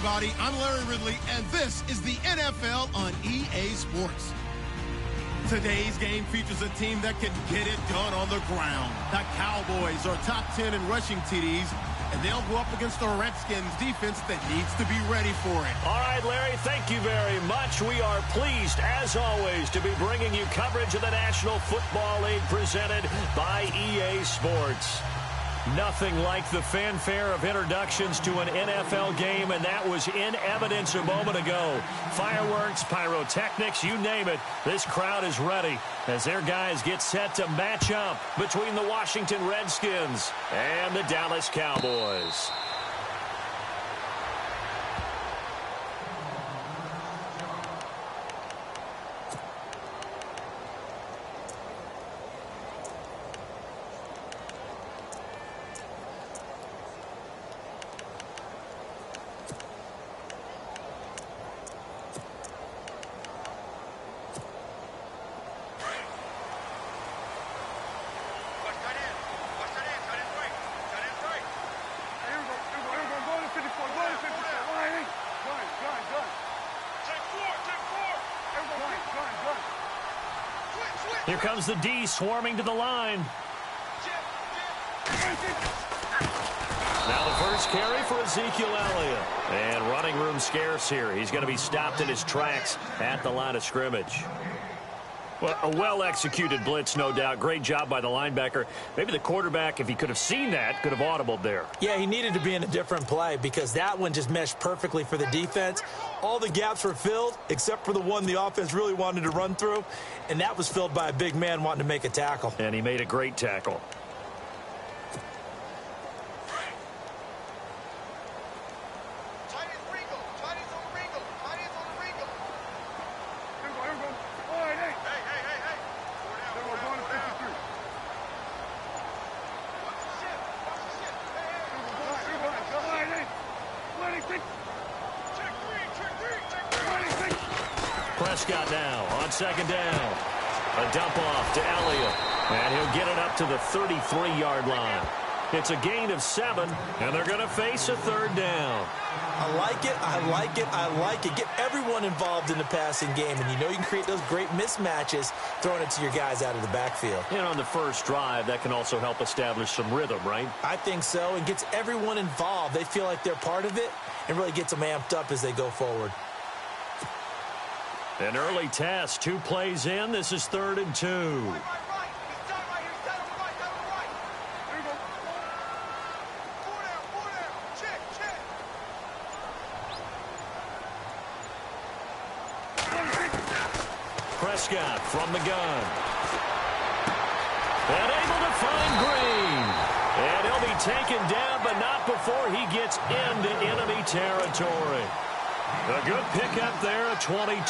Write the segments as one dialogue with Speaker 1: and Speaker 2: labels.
Speaker 1: everybody. I'm Larry Ridley, and this is the NFL on EA Sports. Today's game features a team that can get it done on the ground. The Cowboys are top 10 in rushing TDs, and they'll go up against the Redskins defense that needs to be ready for it.
Speaker 2: All right, Larry, thank you very much. We are pleased, as always, to be bringing you coverage of the National Football League presented by EA Sports. Nothing like the fanfare of introductions to an NFL game, and that was in evidence a moment ago. Fireworks, pyrotechnics, you name it. This crowd is ready as their guys get set to match up between the Washington Redskins and the Dallas Cowboys. Here comes the D swarming to the line. Now the first carry for Ezekiel Elliott. And running room scarce here. He's going to be stopped in his tracks at the line of scrimmage. Well, a well-executed blitz, no doubt. Great job by the linebacker. Maybe the quarterback, if he could have seen that, could have audibled there.
Speaker 3: Yeah, he needed to be in a different play because that one just meshed perfectly for the defense. All the gaps were filled except for the one the offense really wanted to run through, and that was filled by a big man wanting to make a tackle.
Speaker 2: And he made a great tackle. Prescott now on second down. A dump off to Elliott. And he'll get it up to the 33-yard line. It's a gain of 7, and they're going to face a third down.
Speaker 3: I like it, I like it, I like it. Get everyone involved in the passing game, and you know you can create those great mismatches throwing it to your guys out of the backfield.
Speaker 2: And on the first drive, that can also help establish some rhythm, right?
Speaker 3: I think so, and gets everyone involved. They feel like they're part of it and really gets them amped up as they go forward.
Speaker 2: An early test, 2 plays in. This is 3rd and 2. Prescott from the gun. And able to find Green. And he'll be taken down, but not before he gets into enemy territory. A good pickup there at 22.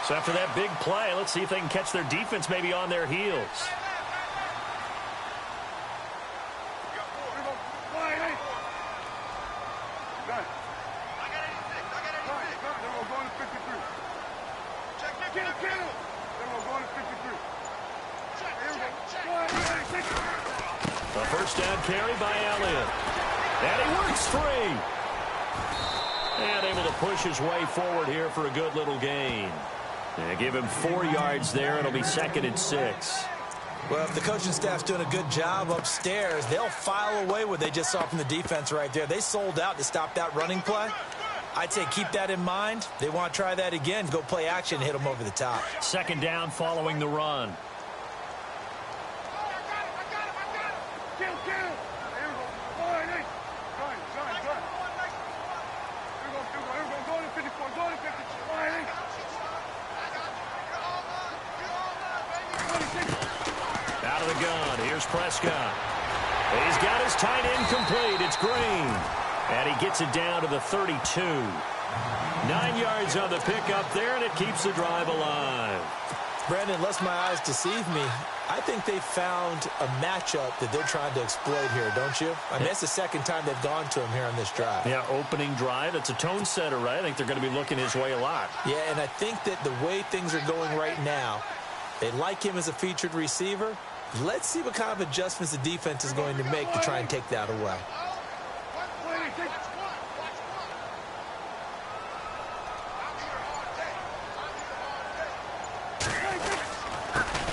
Speaker 2: So after that big play, let's see if they can catch their defense maybe on their heels. A first down carry by Elliott. And he works free. And able to push his way forward here for a good little gain. And give him 4 yards there. It'll be 2nd and 6.
Speaker 3: Well, if the coaching staff's doing a good job upstairs, they'll file away what they just saw from the defense right there. They sold out to stop that running play. I'd say keep that in mind. They want to try that again. Go play action and hit them over the top.
Speaker 2: 2nd down following the run. Out of the gun, here's Prescott. He's got his tight end complete. It's Green. And he gets it down to the 32. 9 yards on the pickup there, and it keeps the drive alive.
Speaker 3: Brandon, unless my eyes deceive me, I think they found a matchup that they're trying to exploit here, don't you? I mean, it's the 2nd time they've gone to him here on this drive.
Speaker 2: Yeah, opening drive. It's a tone setter, right? I think they're going to be looking his way a lot.
Speaker 3: Yeah, and I think that the way things are going right now, they like him as a featured receiver, Let's see what kind of adjustments the defense is going to make to try and take that away.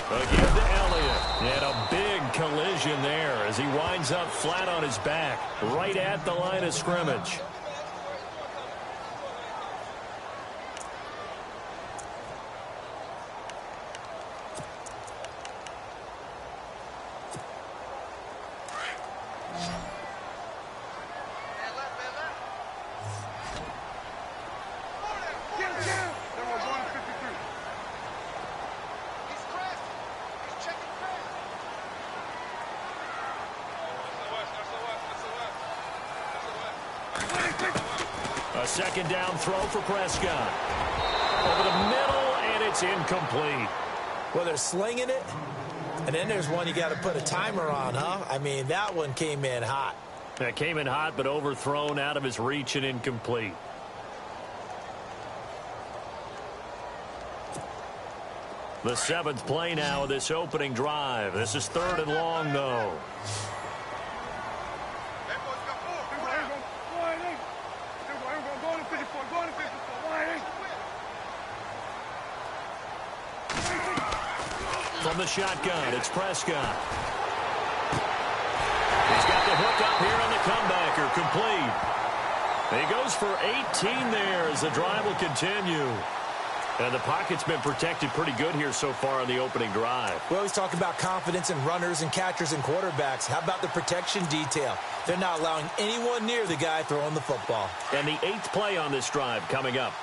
Speaker 2: Again to Elliott. And a big collision there as he winds up flat on his back, right at the line of scrimmage. A second down throw for Prescott. Over the middle, and it's incomplete.
Speaker 3: Well, they're slinging it, and then there's one you got to put a timer on, huh? I mean, that one came in hot.
Speaker 2: That came in hot, but overthrown out of his reach and incomplete. The seventh play now of this opening drive. This is 3rd and long, though. From the shotgun, it's Prescott. He's got the hook up here on the comebacker, complete. He goes for 18 there as the drive will continue. And the pocket's been protected pretty good here so far on the opening drive.
Speaker 3: We always talk about confidence in runners and catchers and quarterbacks. How about the protection detail? They're not allowing anyone near the guy throwing the football.
Speaker 2: And the 8th play on this drive coming up.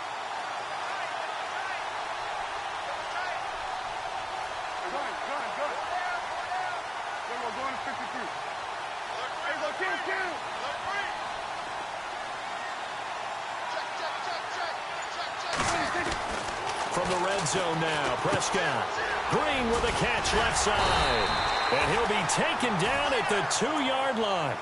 Speaker 2: From the red zone now, Prescott. Green with a catch left side. And he'll be taken down at the 2-yard line.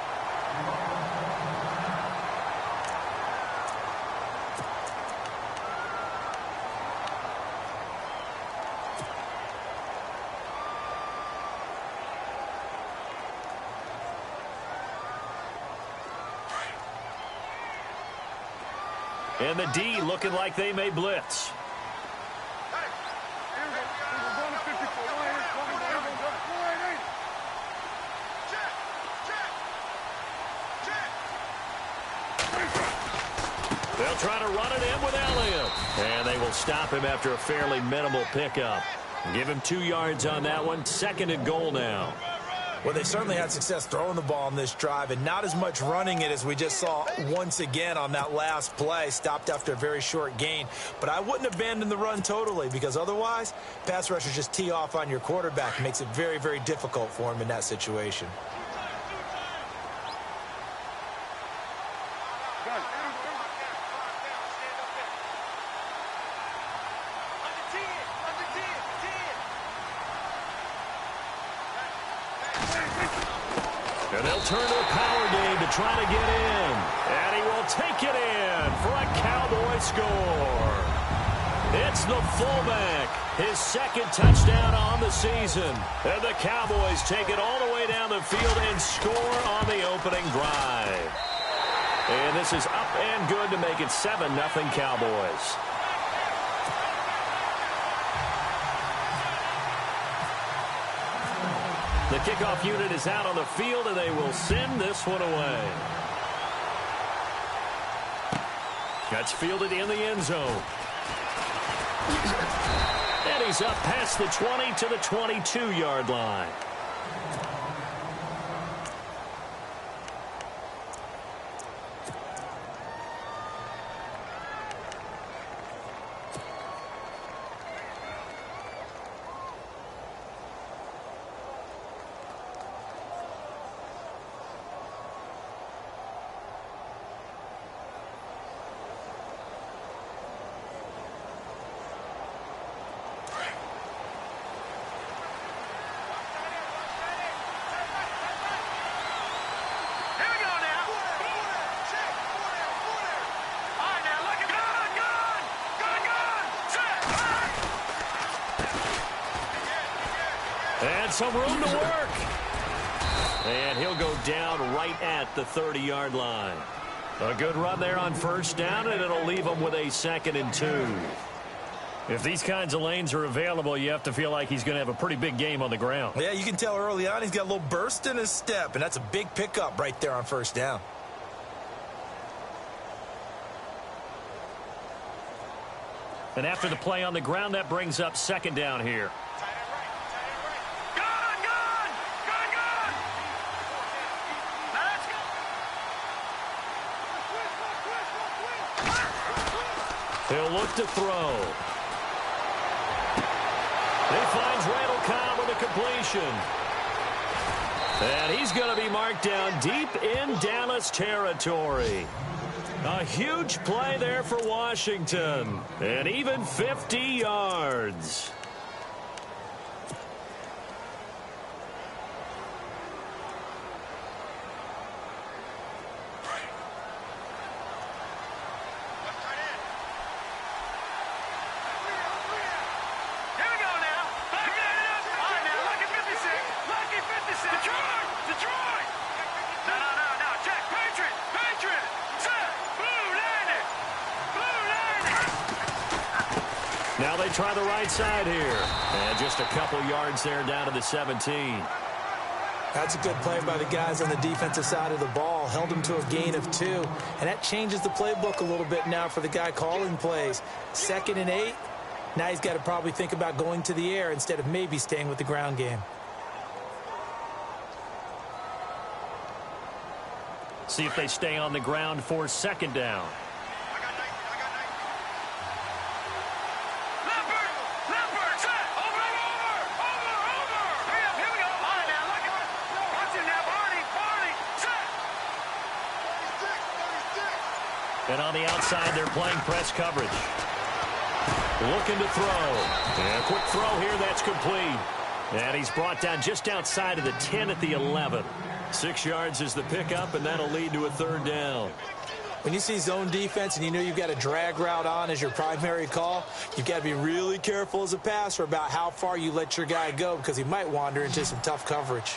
Speaker 2: And the D looking like they may blitz. They'll try to run it in with Elliott. And they will stop him after a fairly minimal pickup. Give him 2 yards on that one. 2nd and goal now.
Speaker 3: Well, they certainly had success throwing the ball on this drive and not as much running it as we just saw once again on that last play. Stopped after a very short gain. But I wouldn't abandon the run totally because otherwise, pass rushers just tee off on your quarterback. It makes it very, very difficult for him in that situation.
Speaker 2: And they'll turn to a power game to try to get in. And he will take it in for a Cowboy score. It's the fullback. His 2nd touchdown on the season. And the Cowboys take it all the way down the field and score on the opening drive. And this is up and good to make it 7-0 Cowboys. The kickoff unit is out on the field, and they will send this one away. That's fielded in the end zone. And he's up past the 20 to the 22-yard line. And some room to work. And he'll go down right at the 30-yard line. A good run there on first down, and it'll leave him with a 2nd and 2. If these kinds of lanes are available, you have to feel like he's going to have a pretty big game on the ground.
Speaker 3: Yeah, you can tell early on he's got a little burst in his step, and that's a big pickup right there on first down.
Speaker 2: And after the play on the ground, that brings up 2nd down here. He'll look to throw. He finds Randall Cobb with a completion. And he's going to be marked down deep in Dallas territory. A huge play there for Washington. And even 50 yards. Now they try the right side here. And just a couple yards there down to the 17.
Speaker 3: That's a good play by the guys on the defensive side of the ball. Held him to a gain of 2. And that changes the playbook a little bit now for the guy calling plays. 2nd and 8. Now he's got to probably think about going to the air instead of maybe staying with the ground game.
Speaker 2: See if they stay on the ground for 2nd down. And on the outside, they're playing press coverage. Looking to throw. And a quick throw here, that's complete. And he's brought down just outside of the 10 at the 11. 6 yards is the pickup, and that'll lead to a 3rd down.
Speaker 3: When you see zone defense and you know you've got a drag route on as your primary call, you've got to be really careful as a passer about how far you let your guy go because he might wander into some tough coverage.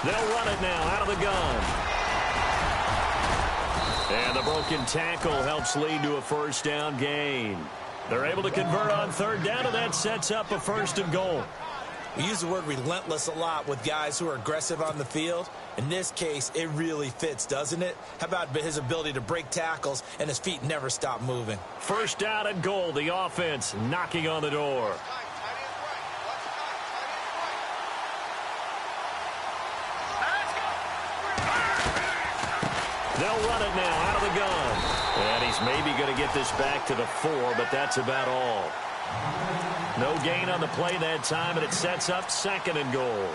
Speaker 2: They'll run it now out of the gun. And the broken tackle helps lead to a 1st down gain. They're able to convert on 3rd down, and that sets up a 1st and goal.
Speaker 3: We use the word relentless a lot with guys who are aggressive on the field. In this case, it really fits, doesn't it? How about his ability to break tackles and his feet never stop moving?
Speaker 2: 1st down and goal. The offense knocking on the door. They'll run it now out of the gun. And he's maybe going to get this back to the 4, but that's about all. No gain on the play that time, and it sets up 2nd and goal.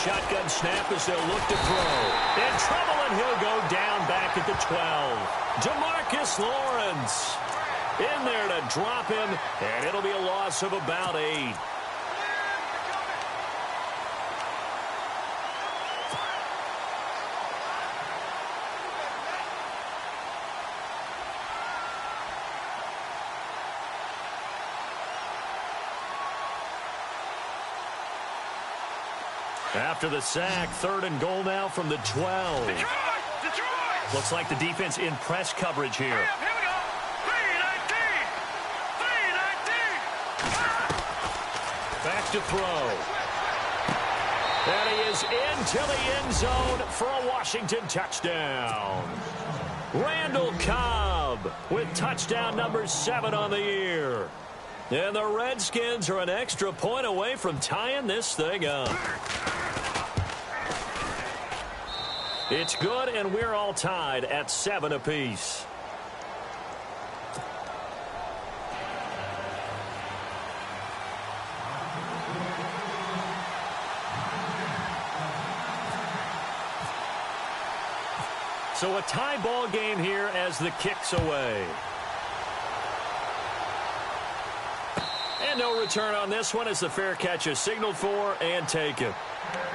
Speaker 2: Shotgun snap as they'll look to throw. In trouble, and he'll go down back at the 12. DeMarcus Lawrence in there to drop him, and it'll be a loss of about 8. After the sack, 3rd and goal now from the 12. Detroit! Looks like the defense in press coverage here.
Speaker 4: Here we go. 3-19.
Speaker 2: Back to throw. And he is into the end zone for a Washington touchdown. Randall Cobb with touchdown number 7 on the year. And the Redskins are an extra point away from tying this thing up. It's good, and we're all tied at 7 apiece. So a tie ball game here as the kick's away. And no return on this one as the fair catch is signaled for and taken.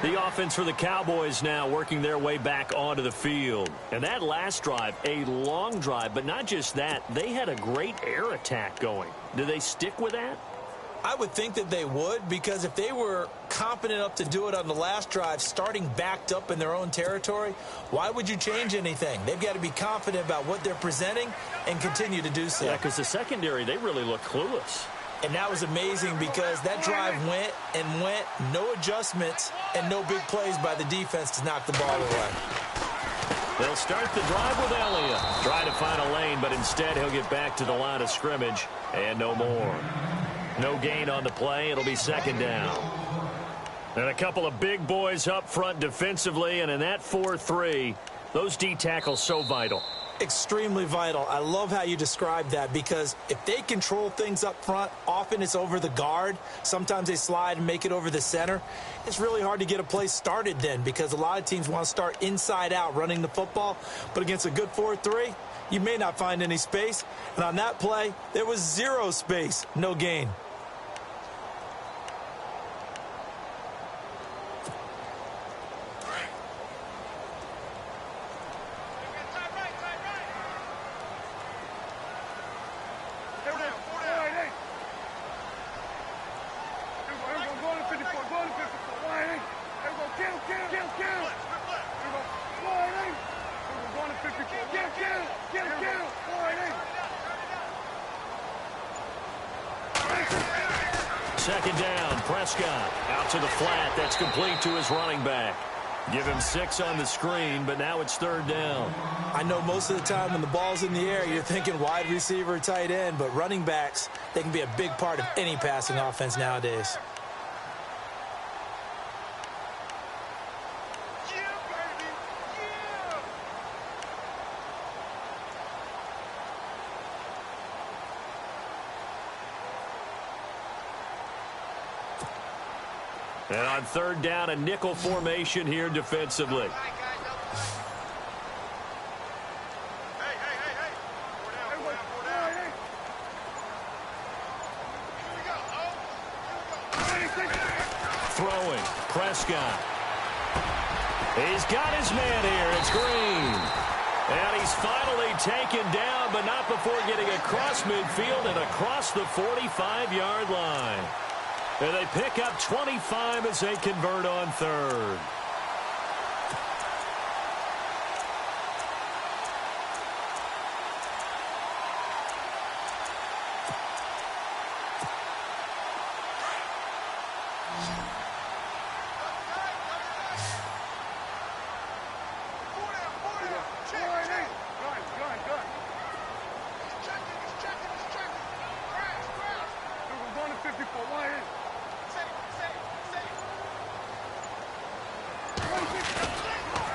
Speaker 2: The offense for the Cowboys now working their way back onto the field. And that last drive, a long drive, but not just that, they had a great air attack going. Do they stick with that?
Speaker 3: I would think that they would, because if they were competent enough to do it on the last drive, starting backed up in their own territory, why would you change anything? They've got to be confident about what they're presenting and continue to do so.
Speaker 2: Yeah, because the secondary, they really look clueless.
Speaker 3: And that was amazing because that drive went and went, no adjustments, and no big plays by the defense to knock the ball away.
Speaker 2: They'll start the drive with Elliott. Try to find a lane, but instead he'll get back to the line of scrimmage and no more. No gain on the play. It'll be second down. And a couple of big boys up front defensively, and in that 4-3, those D tackles so vital.
Speaker 3: Extremely vital. I love how you described that, because if they control things up front, often it's over the guard. Sometimes they slide and make it over the center. It's really hard to get a play started then, because a lot of teams want to start inside out running the football. But against a good 4-3, you may not find any space. And on that play, there was zero space, no gain.
Speaker 2: Second down, Prescott out to the flat. That's complete to his running back. Give him 6 on the screen, but now it's third down.
Speaker 3: I know most of the time when the ball's in the air, you're thinking wide receiver, tight end, but running backs, they can be a big part of any passing offense nowadays.
Speaker 2: And on third down, a nickel formation here defensively. Throwing, Prescott. He's got his man here. It's Green. And he's finally taken down, but not before getting across midfield and across the 45-yard line. And they pick up 25 as they convert on third.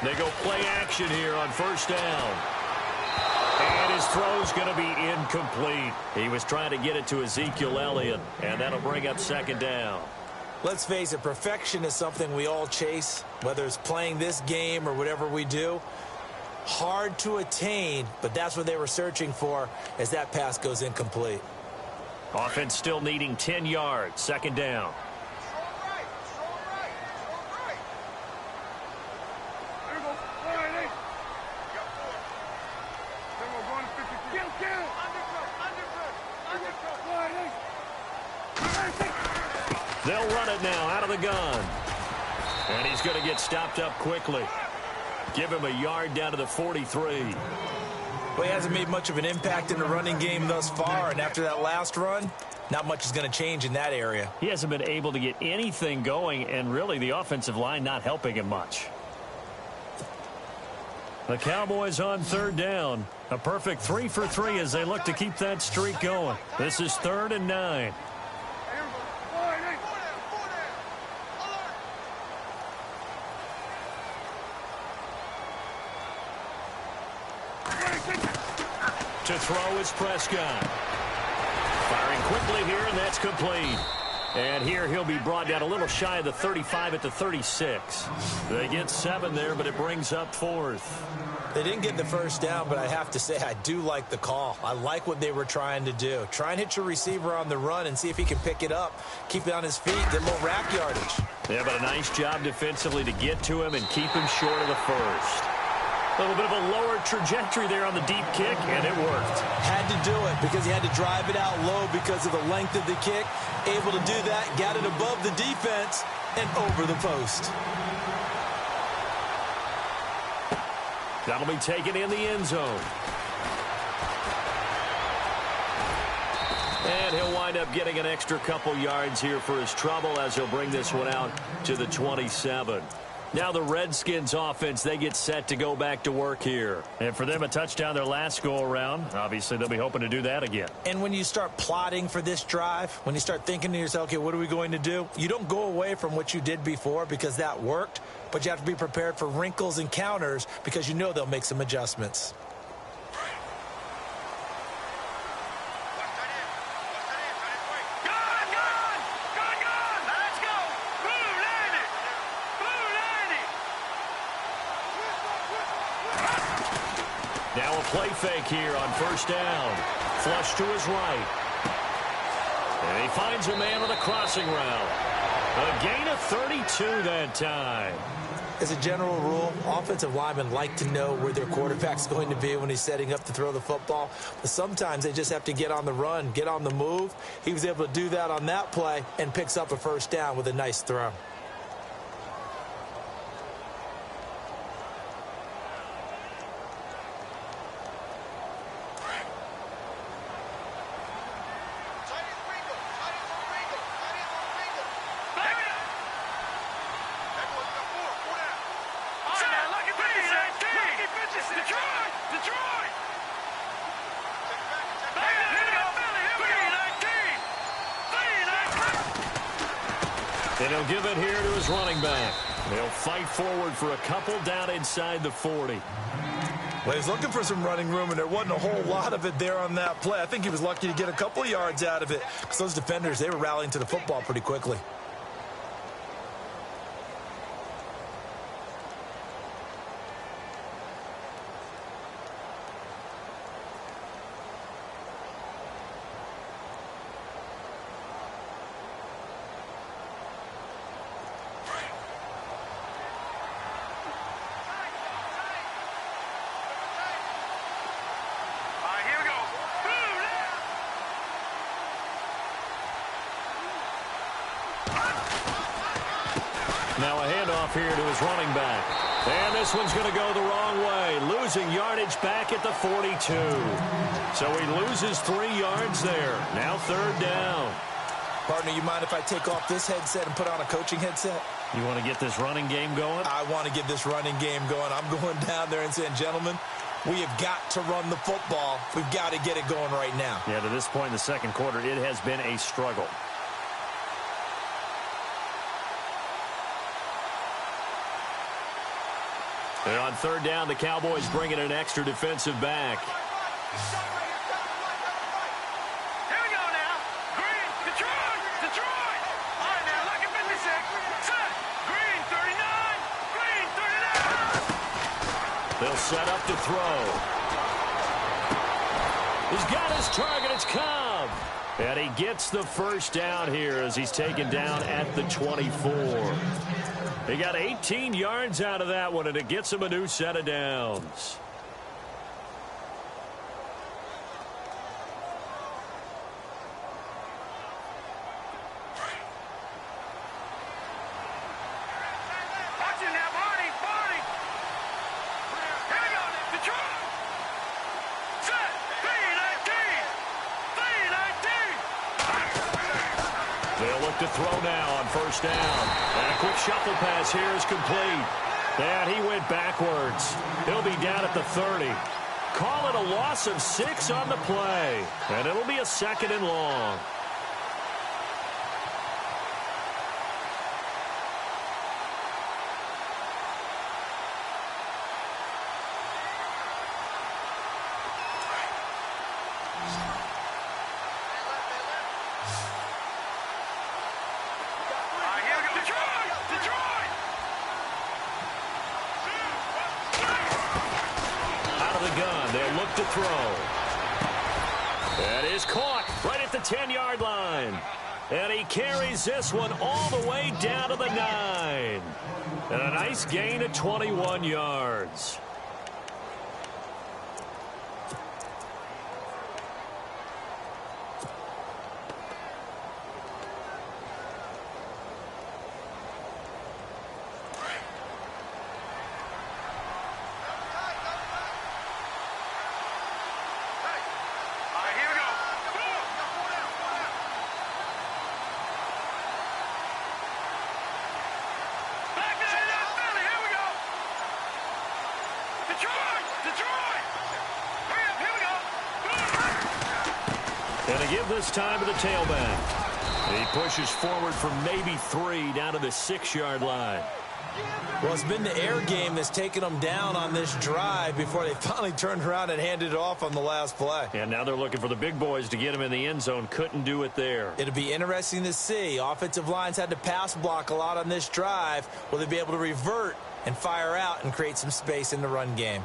Speaker 2: They go play action here on first down. And his throw's going to be incomplete. He was trying to get it to Ezekiel Elliott, and that'll bring up second down.
Speaker 3: Let's face it, perfection is something we all chase, whether it's playing this game or whatever we do. Hard to attain, but that's what they were searching for as that pass goes incomplete.
Speaker 2: Offense still needing 10 yards, second down. They'll run it now out of the gun. And he's going to get stopped up quickly. Give him a yard down to the 43.
Speaker 3: Well, he hasn't made much of an impact in the running game thus far, and after that last run, not much is going to change in that area.
Speaker 2: He hasn't been able to get anything going, and really the offensive line not helping him much. The Cowboys on third down. A perfect 3 for 3 as they look to keep that streak going. This is 3rd and 9. To throw is Prescott. Firing quickly here, and that's complete. And here he'll be brought down a little shy of the 35 at the 36. They get 7 there, but it brings up 4th.
Speaker 3: They didn't get the first down, but I have to say I do like the call. I like what they were trying to do. Try and hit your receiver on the run and see if he can pick it up, keep it on his feet, get a little rack yardage.
Speaker 2: Yeah, but a nice job defensively to get to him and keep him short of the first. A little bit of a lower trajectory there on the deep kick, and it worked.
Speaker 3: Had to do it because he had to drive it out low because of the length of the kick. Able to do that, got it above the defense and over the post.
Speaker 2: That'll be taken in the end zone. And he'll wind up getting an extra couple yards here for his trouble as he'll bring this one out to the 27. Now the Redskins offense, they get set to go back to work here. And for them, a touchdown their last go-around. Obviously, they'll be hoping to do that again.
Speaker 3: And when you start plotting for this drive, when you start thinking to yourself, okay, what are we going to do? You don't go away from what you did before because that worked, but you have to be prepared for wrinkles and counters because you know they'll make some adjustments.
Speaker 2: Now a play fake here on first down. Flush to his right. And he finds a man on the crossing route. A gain of 32 that time.
Speaker 3: As a general rule, offensive linemen like to know where their quarterback's going to be when he's setting up to throw the football. But sometimes they just have to get on the run, get on the move. He was able to do that on that play and picks up a first down with a nice throw.
Speaker 2: And he'll give it here to his running back. They'll fight forward for a couple down inside the 40.
Speaker 3: Well, he's looking for some running room, and there wasn't a whole lot of it there on that play. I think he was lucky to get a couple of yards out of it because those defenders, they were rallying to the football pretty quickly.
Speaker 2: Now a handoff here to his running back. And this one's going to go the wrong way. Losing yardage back at the 42. So he loses 3 yards there. Now third down.
Speaker 3: Partner, you mind if I take off this headset and put on a coaching headset?
Speaker 2: You want to get this running game going?
Speaker 3: I want to get this running game going. I'm going down there and saying, gentlemen, we have got to run the football. We've got to get it going right now.
Speaker 2: Yeah, to this point in the second quarter, it has been a struggle. And on third down, the Cowboys bring in an extra defensive back.
Speaker 4: Here we go now. Green, Detroit, Detroit. All right, now, look at 56. Set. Green, 39. Green, 39.
Speaker 2: They'll set up to throw. He's got his target. It's Cobb. And he gets the first down here as he's taken down at the 24. He got 18 yards out of that one, and it gets him a new set of downs.
Speaker 4: Watch it now, Barney, Barney. Here we go, Detroit. Set. B-19.
Speaker 2: They'll look to throw now on first down. And a quick shuffle pass here is complete. And he went backwards. He'll be down at the 30. Call it a loss of 6 on the play. And it'll be a 2nd and long. To throw. That is caught right at the 10-yard line. And he carries this one all the way down to the 9. And a nice gain of 21 yards. And to give this time to the tailback. He pushes forward for maybe 3 down to the 6-yard line.
Speaker 3: Well, it's been the air game that's taken them down on this drive before they finally turned around and handed it off on the last play.
Speaker 2: And now they're looking for the big boys to get him in the end zone. Couldn't do it there.
Speaker 3: It'll be interesting to see. Offensive lines had to pass block a lot on this drive. Will they be able to revert and fire out and create some space in the run game?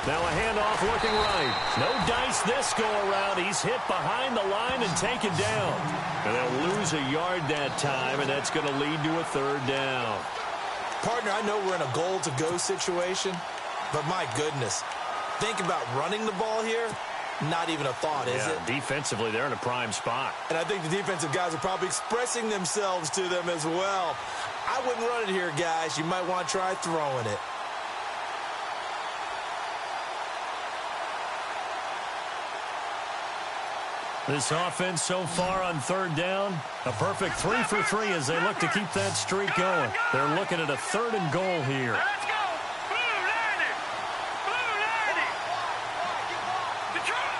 Speaker 2: Now a handoff looking right. No dice this go-around. He's hit behind the line and taken down. And they'll lose a yard that time, and that's going to lead to a 3rd down.
Speaker 3: Partner, I know we're in a goal-to-go situation, but my goodness, think about running the ball here. Not even a thought, is it?
Speaker 2: Defensively, they're in a prime spot.
Speaker 3: And I think the defensive guys are probably expressing themselves to them as well. I wouldn't run it here, guys. You might want to try throwing it.
Speaker 2: This offense so far on 3rd down, a perfect 3 for 3 as they look to keep that streak going. They're looking at a 3rd and goal here.
Speaker 4: Let's go! Blue landing! Blue landing! Detroit!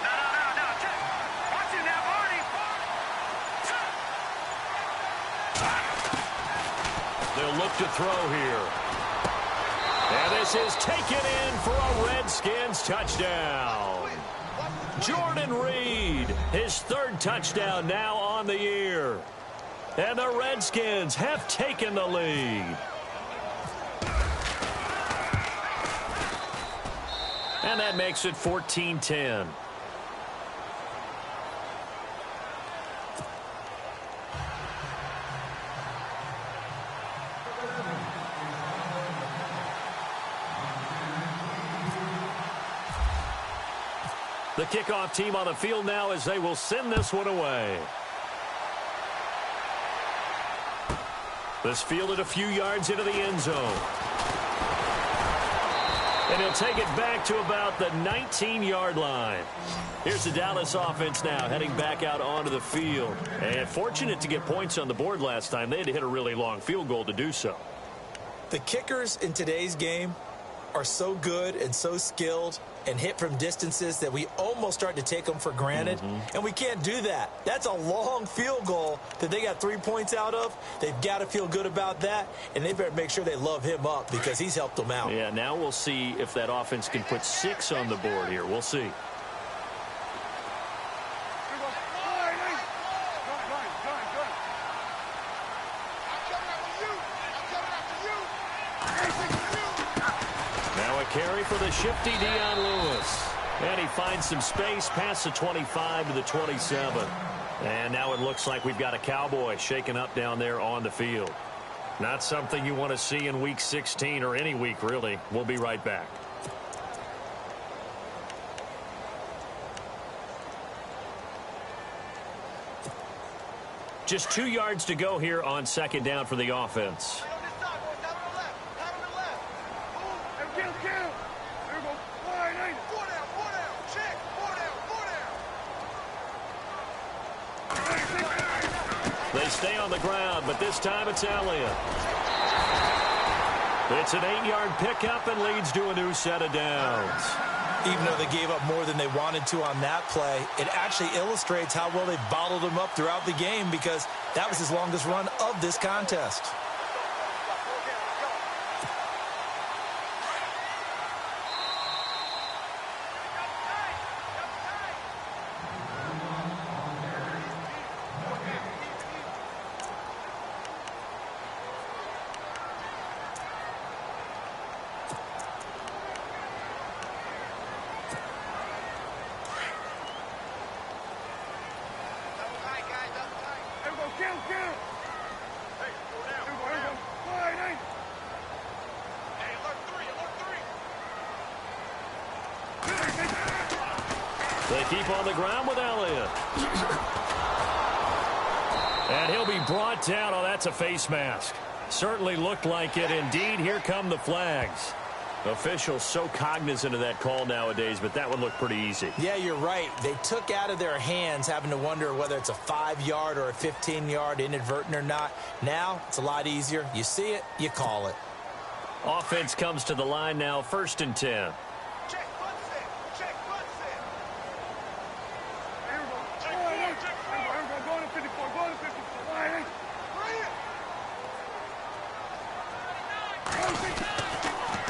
Speaker 4: No. Watch it now, Barney!
Speaker 2: They'll look to throw here. And this is taken in for a Redskins touchdown. Jordan Reed, his 3rd touchdown now on the year. And the Redskins have taken the lead. And that makes it 14-10. The kickoff team on the field now as they will send this one away. This fielded a few yards into the end zone. And he'll take it back to about the 19-yard line. Here's the Dallas offense now heading back out onto the field. And fortunate to get points on the board last time. They had to hit a really long field goal to do so.
Speaker 3: The kickers in today's game are so good and so skilled and hit from distances that we almost start to take them for granted. And we can't do that. That's a long field goal that they got 3 points out of. They've got to feel good about that, and they better make sure they love him up because he's helped them out.
Speaker 2: Yeah, now we'll see if that offense can put 6 on the board here. We'll see. Carry for the shifty Dion Lewis. And he finds some space past the 25 to the 27. And now it looks like we've got a Cowboy shaken up down there on the field. Not something you want to see in Week 16 or any week, really. We'll be right back. Just 2 yards to go here on second down for the offense. They stay on the ground, but this time it's Elliott. It's an 8-yard pickup and leads to a new set of downs.
Speaker 3: Even though they gave up more than they wanted to on that play, it actually illustrates how well they bottled him up throughout the game, because that was his longest run of this contest.
Speaker 2: They keep on the ground with Elliott. And he'll be brought down. Oh, that's a face mask. Certainly looked like it. Indeed, here come the flags. Officials so cognizant of that call nowadays, but that would look pretty easy.
Speaker 3: Yeah, you're right. They took out of their hands having to wonder whether it's a 5-yard or a 15-yard inadvertent or not. Now, it's a lot easier. You see it, you call it.
Speaker 2: Offense comes to the line now, 1st and 10.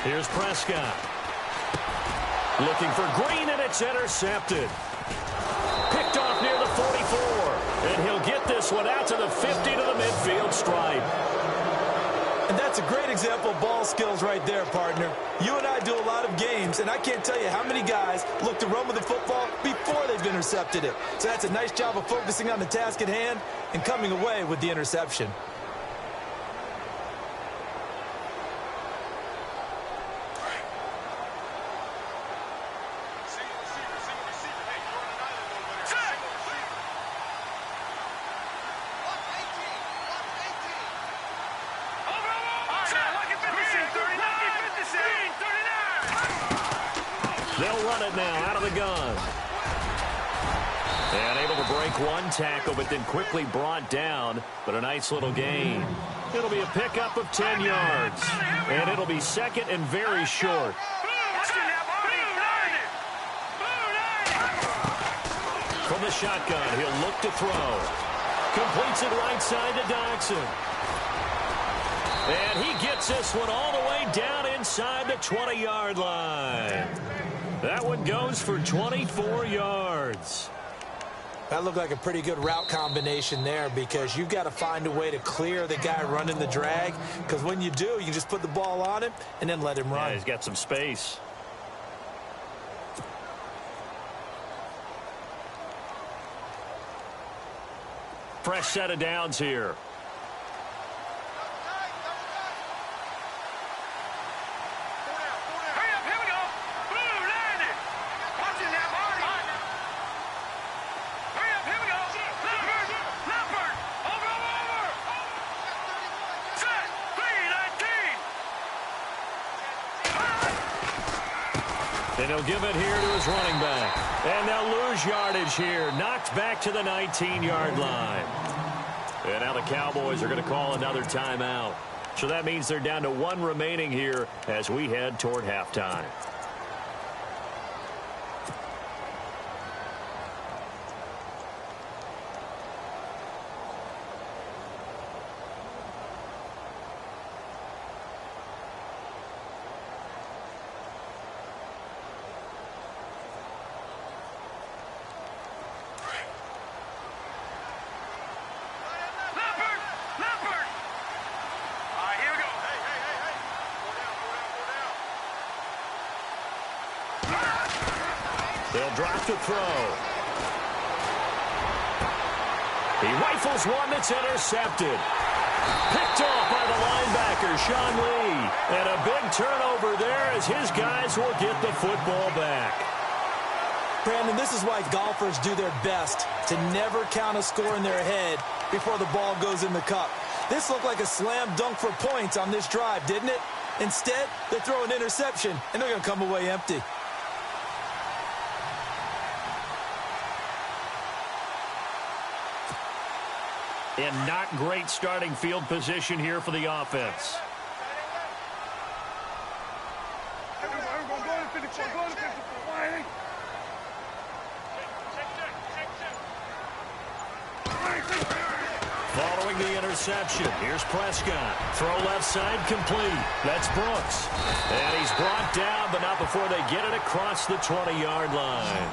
Speaker 2: Here's Prescott. Looking for Green, and it's intercepted. Picked off near the 44. And he'll get this one out to the 50 to the midfield stripe.
Speaker 3: And that's a great example of ball skills right there, partner. You and I do a lot of games, and I can't tell you how many guys look to run with the football before they've intercepted it. So that's a nice job of focusing on the task at hand and coming away with the interception.
Speaker 2: They'll run it now out of the gun. And able to break one tackle, but then quickly brought down. But a nice little gain. It'll be a pickup of 10 yards. And it'll be second and very short. From the shotgun, he'll look to throw. Completes it right side to Dodson. And he gets this one all the way down inside the 20-yard line. That one goes for 24 yards.
Speaker 3: That looked like a pretty good route combination there, because you've got to find a way to clear the guy running the drag, because when you do, you can just put the ball on him and then let him run.
Speaker 2: Yeah, he's got some space. Fresh set of downs here. And he'll give it here to his running back. And they'll lose yardage here. Knocked back to the 19-yard line. And now the Cowboys are going to call another timeout. So that means they're down to 1 remaining here as we head toward halftime. They'll drop to throw. He rifles one that's intercepted. Picked off by the linebacker, Sean Lee. And a big turnover there as his guys will get the football back.
Speaker 3: Brandon, this is why golfers do their best to never count a score in their head before the ball goes in the cup. This looked like a slam dunk for points on this drive, didn't it? Instead, they throw an interception, and they're going to come away empty.
Speaker 2: And not great starting field position here for the offense. Following the interception, here's Prescott. Throw left side complete. That's Brooks. And he's brought down, but not before they get it across the 20-yard line.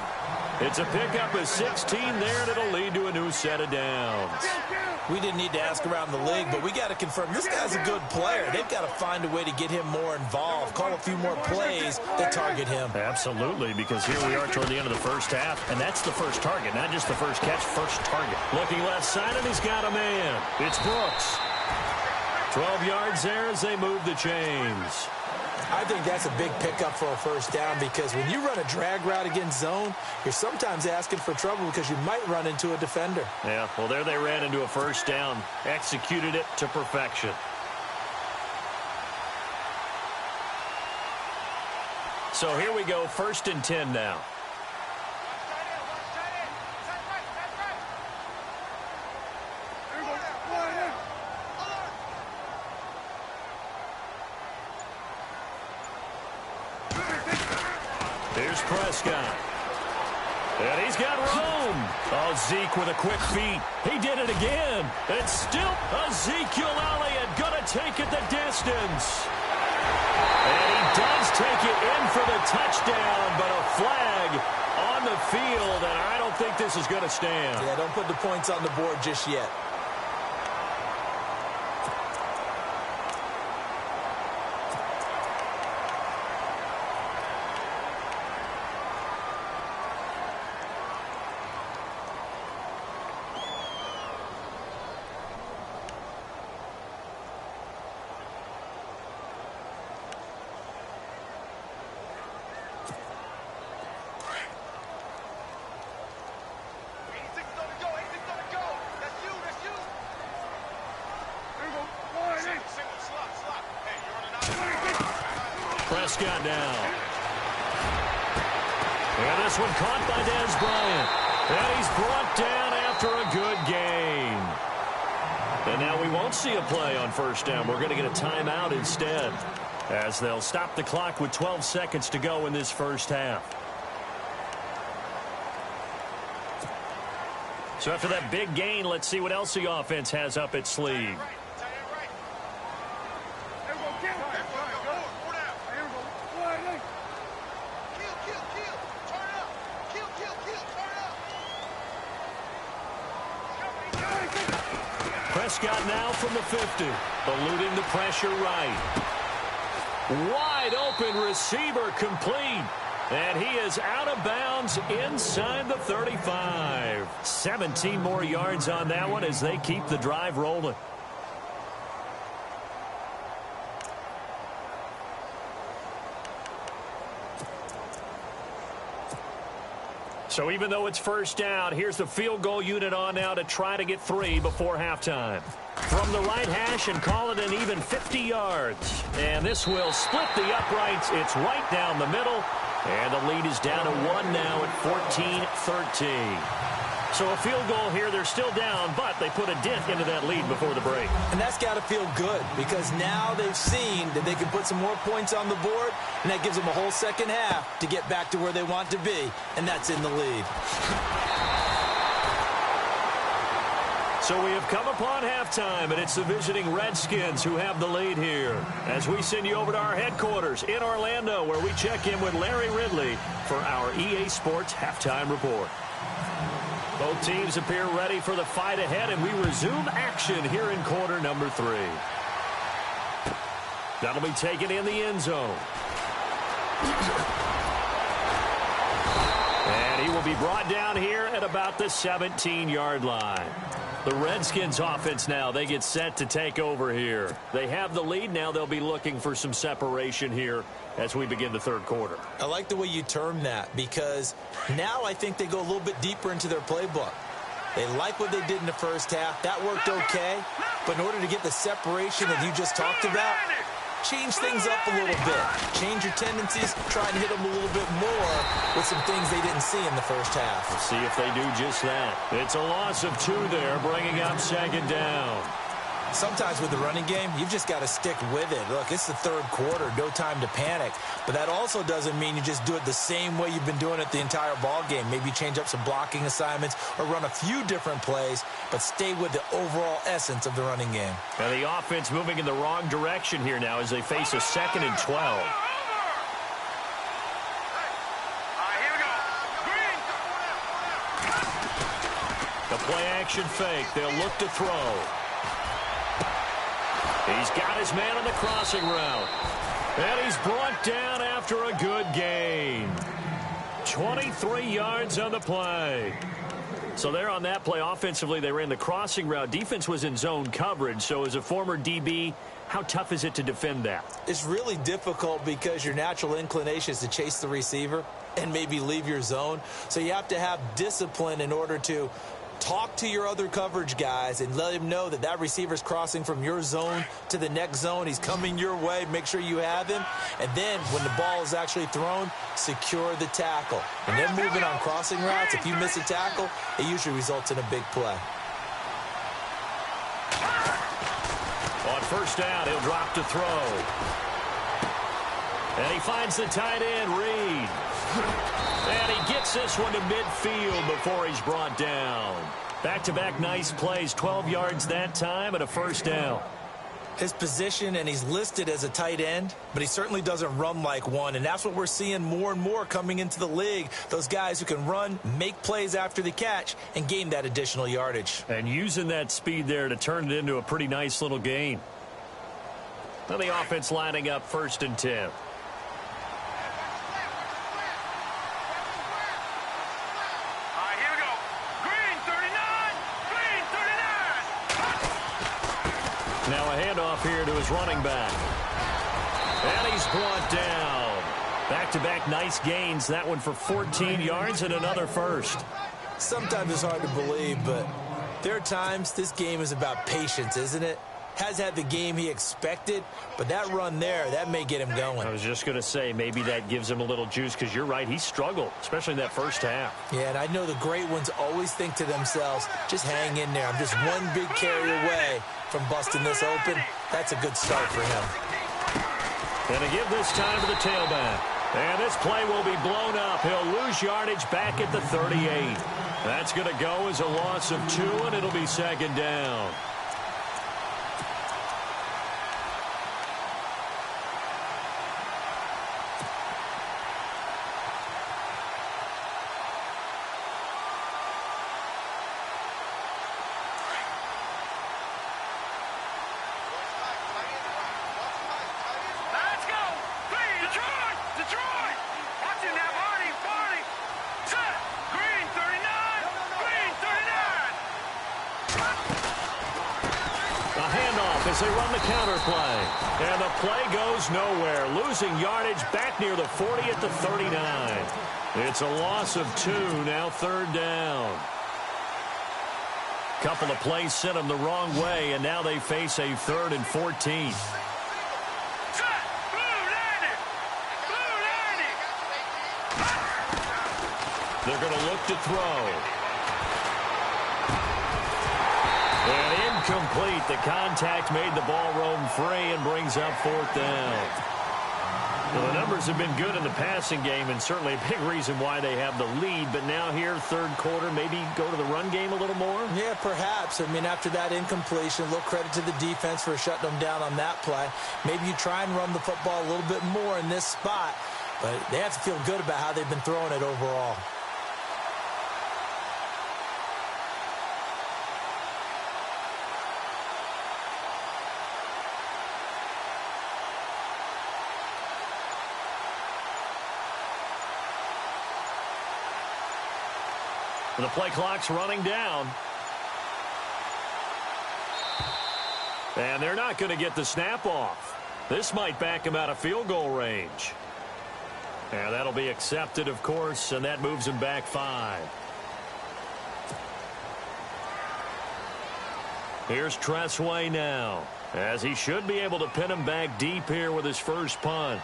Speaker 2: It's a pickup of 16 there, and it'll lead to a new set of downs.
Speaker 3: We didn't need to ask around the league, but we got to confirm this guy's a good player. They've got to find a way to get him more involved, call a few more plays that target him.
Speaker 2: Absolutely, because here we are toward the end of the first half, and that's the first target, not just the first catch, first target. Looking left side, and he's got a man. It's Brooks. 12 yards there as they move the chains.
Speaker 3: I think that's a big pickup for a first down because when you run a drag route against zone, you're sometimes asking for trouble because you might run into a defender.
Speaker 2: Yeah, well, there they ran into a first down, executed it to perfection. So here we go, 1st and 10 now. Here's Prescott. And he's got room. Oh, Zeke with a quick feet. He did it again. It's still Ezekiel Elliott going to take it the distance. And he does take it in for the touchdown, but a flag on the field, and I don't think this is going to stand.
Speaker 3: Yeah, don't put the points on the board just yet.
Speaker 2: Prescott down. And this one caught by Dez Bryant. And he's brought down after a good gain. And now we won't see a play on first down. We're going to get a timeout instead, as they'll stop the clock with 12 seconds to go in this first half. So after that big gain, let's see what else the offense has up its sleeve. Prescott now from the 50, eluding the pressure right. Wide open receiver complete. And he is out of bounds inside the 35. 17 more yards on that one as they keep the drive rolling. So even though it's first down, here's the field goal unit on now to try to get 3 before halftime. From the right hash and call it an even 50 yards. And this will split the uprights. It's right down the middle. And the lead is down to 1 now at 14-13. So a field goal here, they're still down, but they put a dent into that lead before the break.
Speaker 3: And that's got to feel good because now they've seen that they can put some more points on the board, and that gives them a whole second half to get back to where they want to be, and that's in the lead.
Speaker 2: So we have come upon halftime, and it's the visiting Redskins who have the lead here. As we send you over to our headquarters in Orlando, where we check in with Larry Ridley for our EA Sports Halftime Report. Both teams appear ready for the fight ahead, and we resume action here in quarter number 3. That'll be taken in the end zone. And he will be brought down here at about the 17-yard line. The Redskins offense now, they get set to take over here. They have the lead. Now they'll be looking for some separation here as we begin the third quarter.
Speaker 3: I like the way you term that because now I think they go a little bit deeper into their playbook. They like what they did in the first half. That worked okay. But in order to get the separation that you just talked about, change things up a little bit. Change your tendencies. Try and hit them a little bit more with some things they didn't see in the first half.
Speaker 2: We'll see if they do just that. It's a loss of 2 there, bringing up second down.
Speaker 3: Sometimes with the running game, you've just got to stick with it. Look, it's the third quarter, no time to panic. But that also doesn't mean you just do it the same way you've been doing it the entire ball game. Maybe change up some blocking assignments or run a few different plays, but stay with the overall essence of the running game.
Speaker 2: And the offense moving in the wrong direction here now as they face a 2nd and 12. The play-action fake. They'll look to throw. He's got his man on the crossing route. And he's brought down after a good gain. 23 yards on the play. So there on that play, offensively, they ran the crossing route. Defense was in zone coverage. So as a former DB, how tough is it to defend that?
Speaker 3: It's really difficult because your natural inclination is to chase the receiver and maybe leave your zone. So you have to have discipline in order to talk to your other coverage guys and let him know that that receiver's crossing from your zone to the next zone. He's coming your way. Make sure you have him. And then when the ball is actually thrown, secure the tackle. When they're moving on crossing routes, if you miss a tackle, it usually results in a big play.
Speaker 2: On first down, he'll drop to throw. And he finds the tight end, Reed. And he gets this one to midfield before he's brought down. Back-to-back nice plays, 12 yards that time and a first down.
Speaker 3: His position, and he's listed as a tight end, but he certainly doesn't run like one, and that's what we're seeing more and more coming into the league. Those guys who can run, make plays after the catch, and gain that additional yardage.
Speaker 2: And using that speed there to turn it into a pretty nice little gain. Now the offense lining up 1st and 10. Now a handoff here to his running back. And he's brought down. Back-to-back nice gains. That one for 14 yards and another first.
Speaker 3: Sometimes it's hard to believe, but there are times this game is about patience, isn't it? Has had the game he expected, but that run there, that may get him going.
Speaker 2: I was just going to say, maybe that gives him a little juice because you're right, he struggled, especially in that first half.
Speaker 3: Yeah, and I know the great ones always think to themselves, just hang in there. I'm just one big carry away from busting this open. That's a good start for him.
Speaker 2: And to give this time to the tailback. And this play will be blown up. He'll lose yardage back at the 38. That's going to go as a loss of 2, and it'll be second down. As they run the counter play. And the play goes nowhere. Losing yardage back near the 40 at the 39. It's a loss of 2, now 3rd down. Couple of plays sent them the wrong way, and now they face a 3rd and 14. They're going to look to throw. And incomplete. The contact made the ball roam free and brings up 4th down. Well, the numbers have been good in the passing game and certainly a big reason why they have the lead. But now here, 3rd quarter, maybe go to the run game a little more?
Speaker 3: Yeah, perhaps. I mean, after that incompletion, a little credit to the defense for shutting them down on that play. Maybe you try and run the football a little bit more in this spot. But they have to feel good about how they've been throwing it overall.
Speaker 2: The play clock's running down. And they're not going to get the snap off. This might back him out of field goal range. And that'll be accepted, of course, and that moves him back 5. Here's Tressway now, as he should be able to pin him back deep here with his first punt.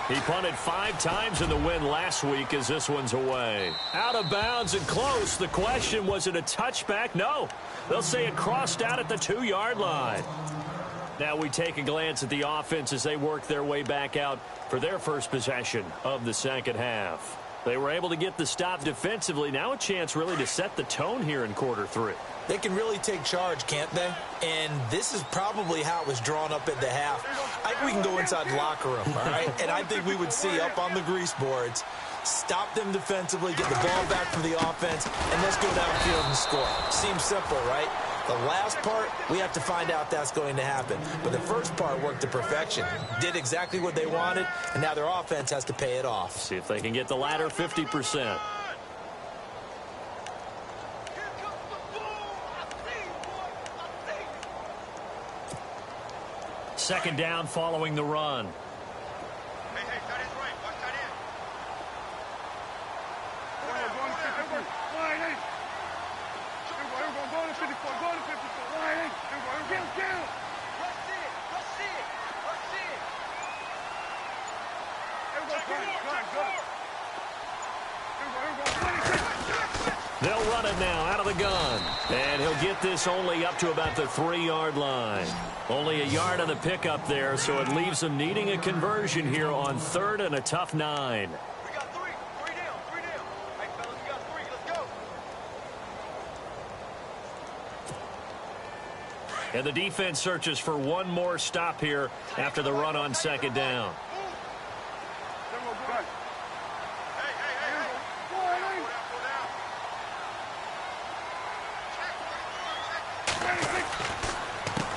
Speaker 2: He punted 5 times in the win last week as this one's away. Out of bounds and close. The question, was it a touchback? No. They'll say it crossed out at the 2-yard line. Now we take a glance at the offense as they work their way back out for their first possession of the second half. They were able to get the stop defensively. Now a chance really to set the tone here in quarter 3.
Speaker 3: They can really take charge, can't they? And this is probably how it was drawn up at the half. I think we can go inside the locker room, all right? And I think we would see up on the grease boards, stop them defensively, get the ball back from the offense, and let's go downfield and score. Seems simple, right? The last part, we have to find out that's going to happen. But the first part worked to perfection. Did exactly what they wanted, and now their offense has to pay it off.
Speaker 2: See if they can get the latter 50%. Second down following the run.
Speaker 4: Hey, that is right. Watch that in. Go to 54. Go to 54. Line. Get him. Rush it.
Speaker 2: They'll run it now out of the gun. And he'll get this only up to about the 3-yard line. Only a yard on the pickup there, so it leaves them needing a conversion here on 3rd and a tough 9.
Speaker 4: We got 3. 3 down. Hey, fellas, we got 3. Let's go.
Speaker 2: And the defense searches for one more stop here after the run on second down.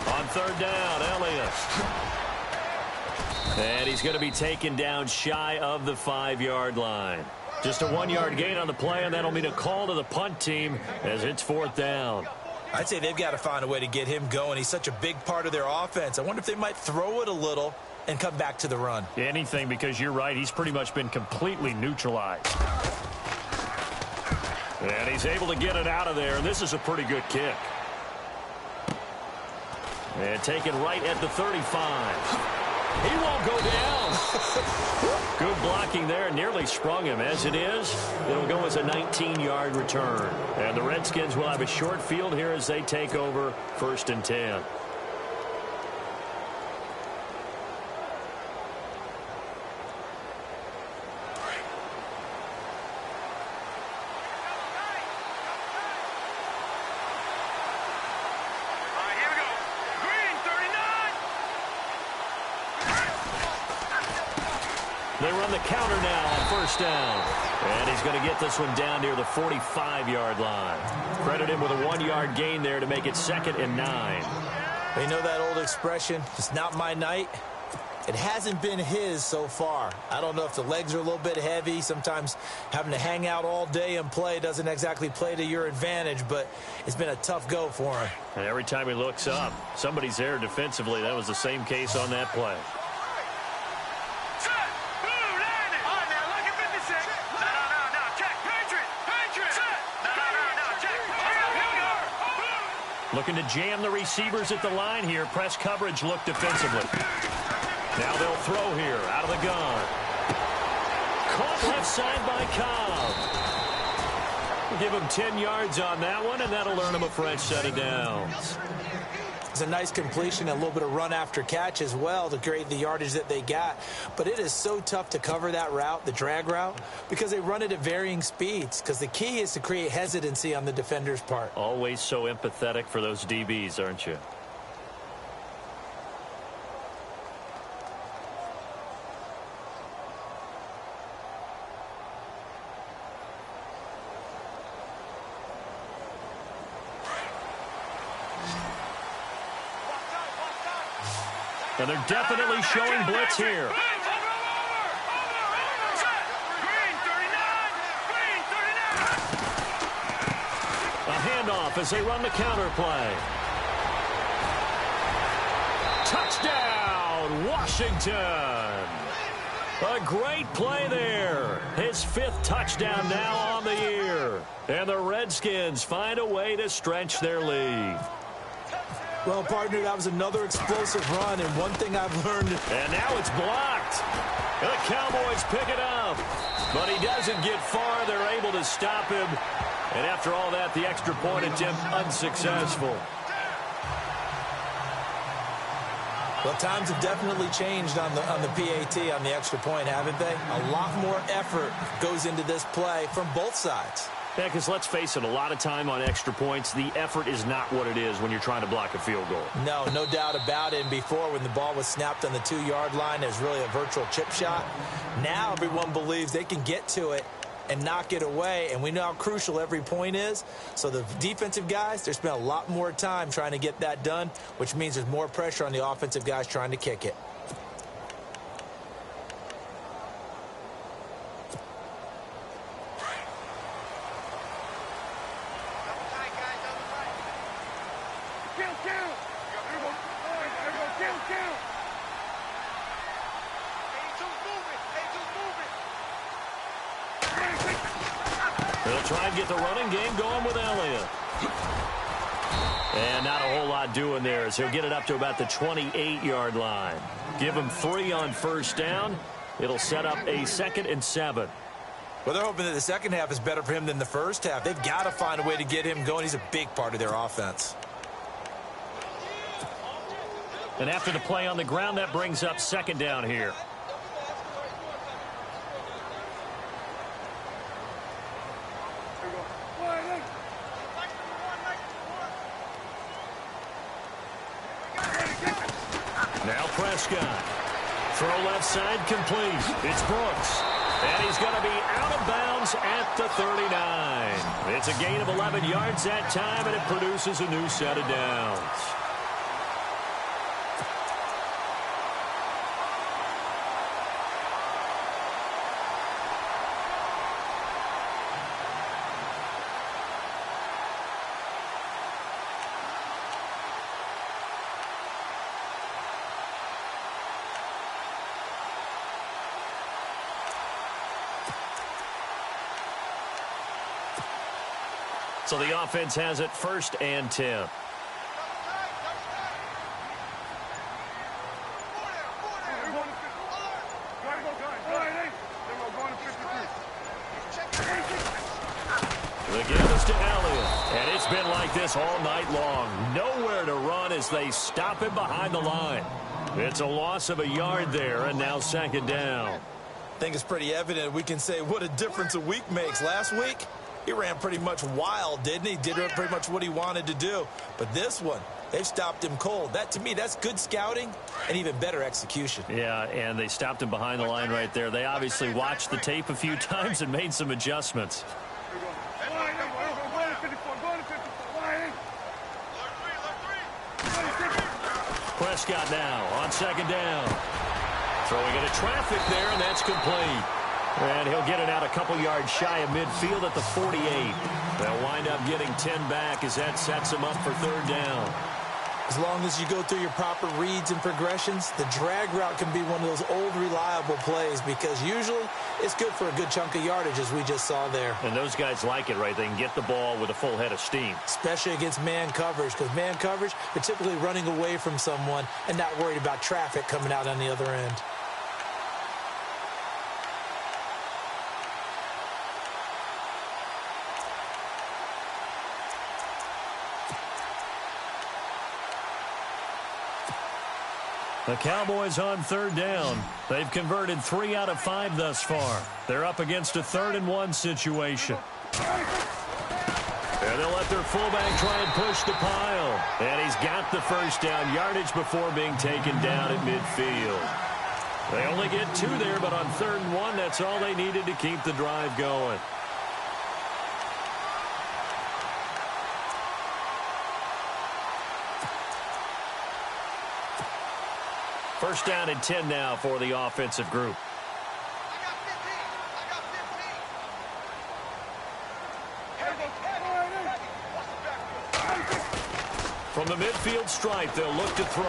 Speaker 2: On 3rd down, Elliott. And he's going to be taken down shy of the 5-yard line. Just a 1-yard gain on the play, and that'll mean a call to the punt team as it's 4th down.
Speaker 3: I'd say they've got to find a way to get him going. He's such a big part of their offense. I wonder if they might throw it a little and come back to the run.
Speaker 2: Anything, because you're right, he's pretty much been completely neutralized. And he's able to get it out of there, and this is a pretty good kick. And taken right at the 35. He won't go down. Good blocking there. Nearly sprung him. As it is, it'll go as a 19-yard return. And the Redskins will have a short field here as they take over 1st and 10. They run the counter now on 1st down. And he's going to get this one down near the 45-yard line. Credit him with a 1-yard gain there to make it 2nd and 9.
Speaker 3: You know that old expression, it's not my night? It hasn't been his so far. I don't know if the legs are a little bit heavy. Sometimes having to hang out all day and play doesn't exactly play to your advantage, but it's been a tough go for him.
Speaker 2: And every time he looks up, somebody's there defensively. That was the same case on that play. Looking to jam the receivers at the line here. Press coverage look defensively. Now they'll throw here out of the gun. Caught left side by Cobb. We'll give him 10 yards on that one, and that'll earn him a fresh set of downs.
Speaker 3: It's a nice completion, a little bit of run after catch as well to create the yardage that they got. But it is so tough to cover that route, the drag route, because they run it at varying speeds. Because the key is to create hesitancy on the defender's part.
Speaker 2: Always so empathetic for those DBs, aren't you? And they're definitely showing blitz here. as they run the counter play. Touchdown, Washington. A great play there. His 5th touchdown now on the year. And the Redskins find a way to stretch their lead.
Speaker 3: Well, partner, that was another explosive run, and one thing I've learned...
Speaker 2: And now it's blocked. The Cowboys pick it up. But he doesn't get far. They're able to stop him. And after all that, the extra point attempt unsuccessful.
Speaker 3: Well, times have definitely changed on the PAT, on the extra point, haven't they? A lot more effort goes into this play from both sides.
Speaker 2: Yeah, because let's face it, a lot of time on extra points, the effort is not what it is when you're trying to block a field goal.
Speaker 3: No doubt about it. And before, when the ball was snapped on the 2-yard line, there's really a virtual chip shot. Now everyone believes they can get to it and knock it away, and we know how crucial every point is. So the defensive guys, they spent a lot more time trying to get that done, which means there's more pressure on the offensive guys trying to kick it.
Speaker 2: They'll try and get the running game going with Elliott. And not a whole lot doing there as he'll get it up to about the 28-yard line. Give him 3 on first down. It'll set up a 2nd and 7.
Speaker 3: Well, they're hoping that the second half is better for him than the first half. They've got to find a way to get him going. He's a big part of their offense.
Speaker 2: And after the play on the ground, that brings up 2nd down here. Now Prescott. Throw left side complete. It's Brooks. And he's going to be out of bounds at the 39. It's a gain of 11 yards that time, and it produces a new set of downs. So the offense has it 1st and 10. The give is to Elliott. And it's been like this all night long. Nowhere to run as they stop him behind the line. It's a loss of a yard there, and now 2nd down.
Speaker 3: I think it's pretty evident. We can say what a difference a week makes. Last week, he ran pretty much wild, didn't he? Did pretty much what he wanted to do. But this one, they've stopped him cold. That, to me, that's good scouting and even better execution.
Speaker 2: Yeah, and they stopped him behind the line right there. They obviously watched the tape a few times and made some adjustments. Prescott now on 2nd down. Throwing into traffic there, and that's complete. And he'll get it out a couple yards shy of midfield at the 48. They'll wind up getting 10 back as that sets them up for 3rd down.
Speaker 3: As long as you go through your proper reads and progressions, the drag route can be one of those old reliable plays because usually it's good for a good chunk of yardage as we just saw there.
Speaker 2: And those guys like it, right? They can get the ball with a full head of steam.
Speaker 3: Especially against man coverage, because man coverage, they're typically running away from someone and not worried about traffic coming out on the other end.
Speaker 2: The Cowboys on 3rd down. They've converted 3 out of 5 thus far. They're up against a 3rd and 1 situation. And they'll let their fullback try and push the pile. And he's got the first down yardage before being taken down at midfield. They only get 2 there, but on 3rd and 1, that's all they needed to keep the drive going. First down and 10 now for the offensive group. From the midfield stripe, they'll look to throw.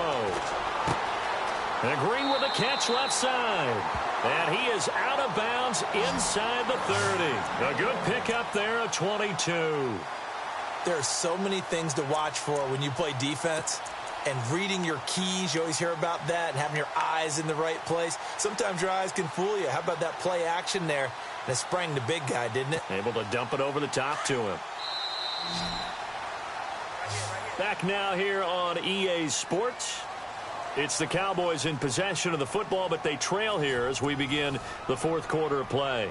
Speaker 2: And Green with a catch left side. And he is out of bounds inside the 30. A good pickup there, a 22.
Speaker 3: There are so many things to watch for when you play defense. And reading your keys, you always hear about that, and having your eyes in the right place. Sometimes your eyes can fool you. How about that play action there? And it sprang the big guy, didn't it?
Speaker 2: Able to dump it over the top to him. Back now here on EA Sports. It's the Cowboys in possession of the football, but they trail here as we begin the fourth quarter of play.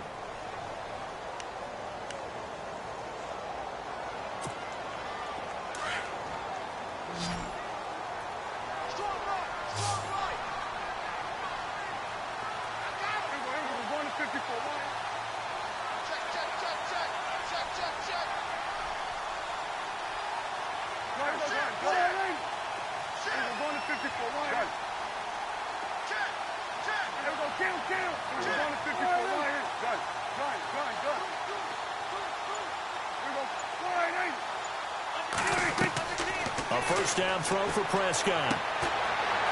Speaker 2: A first down throw for Prescott.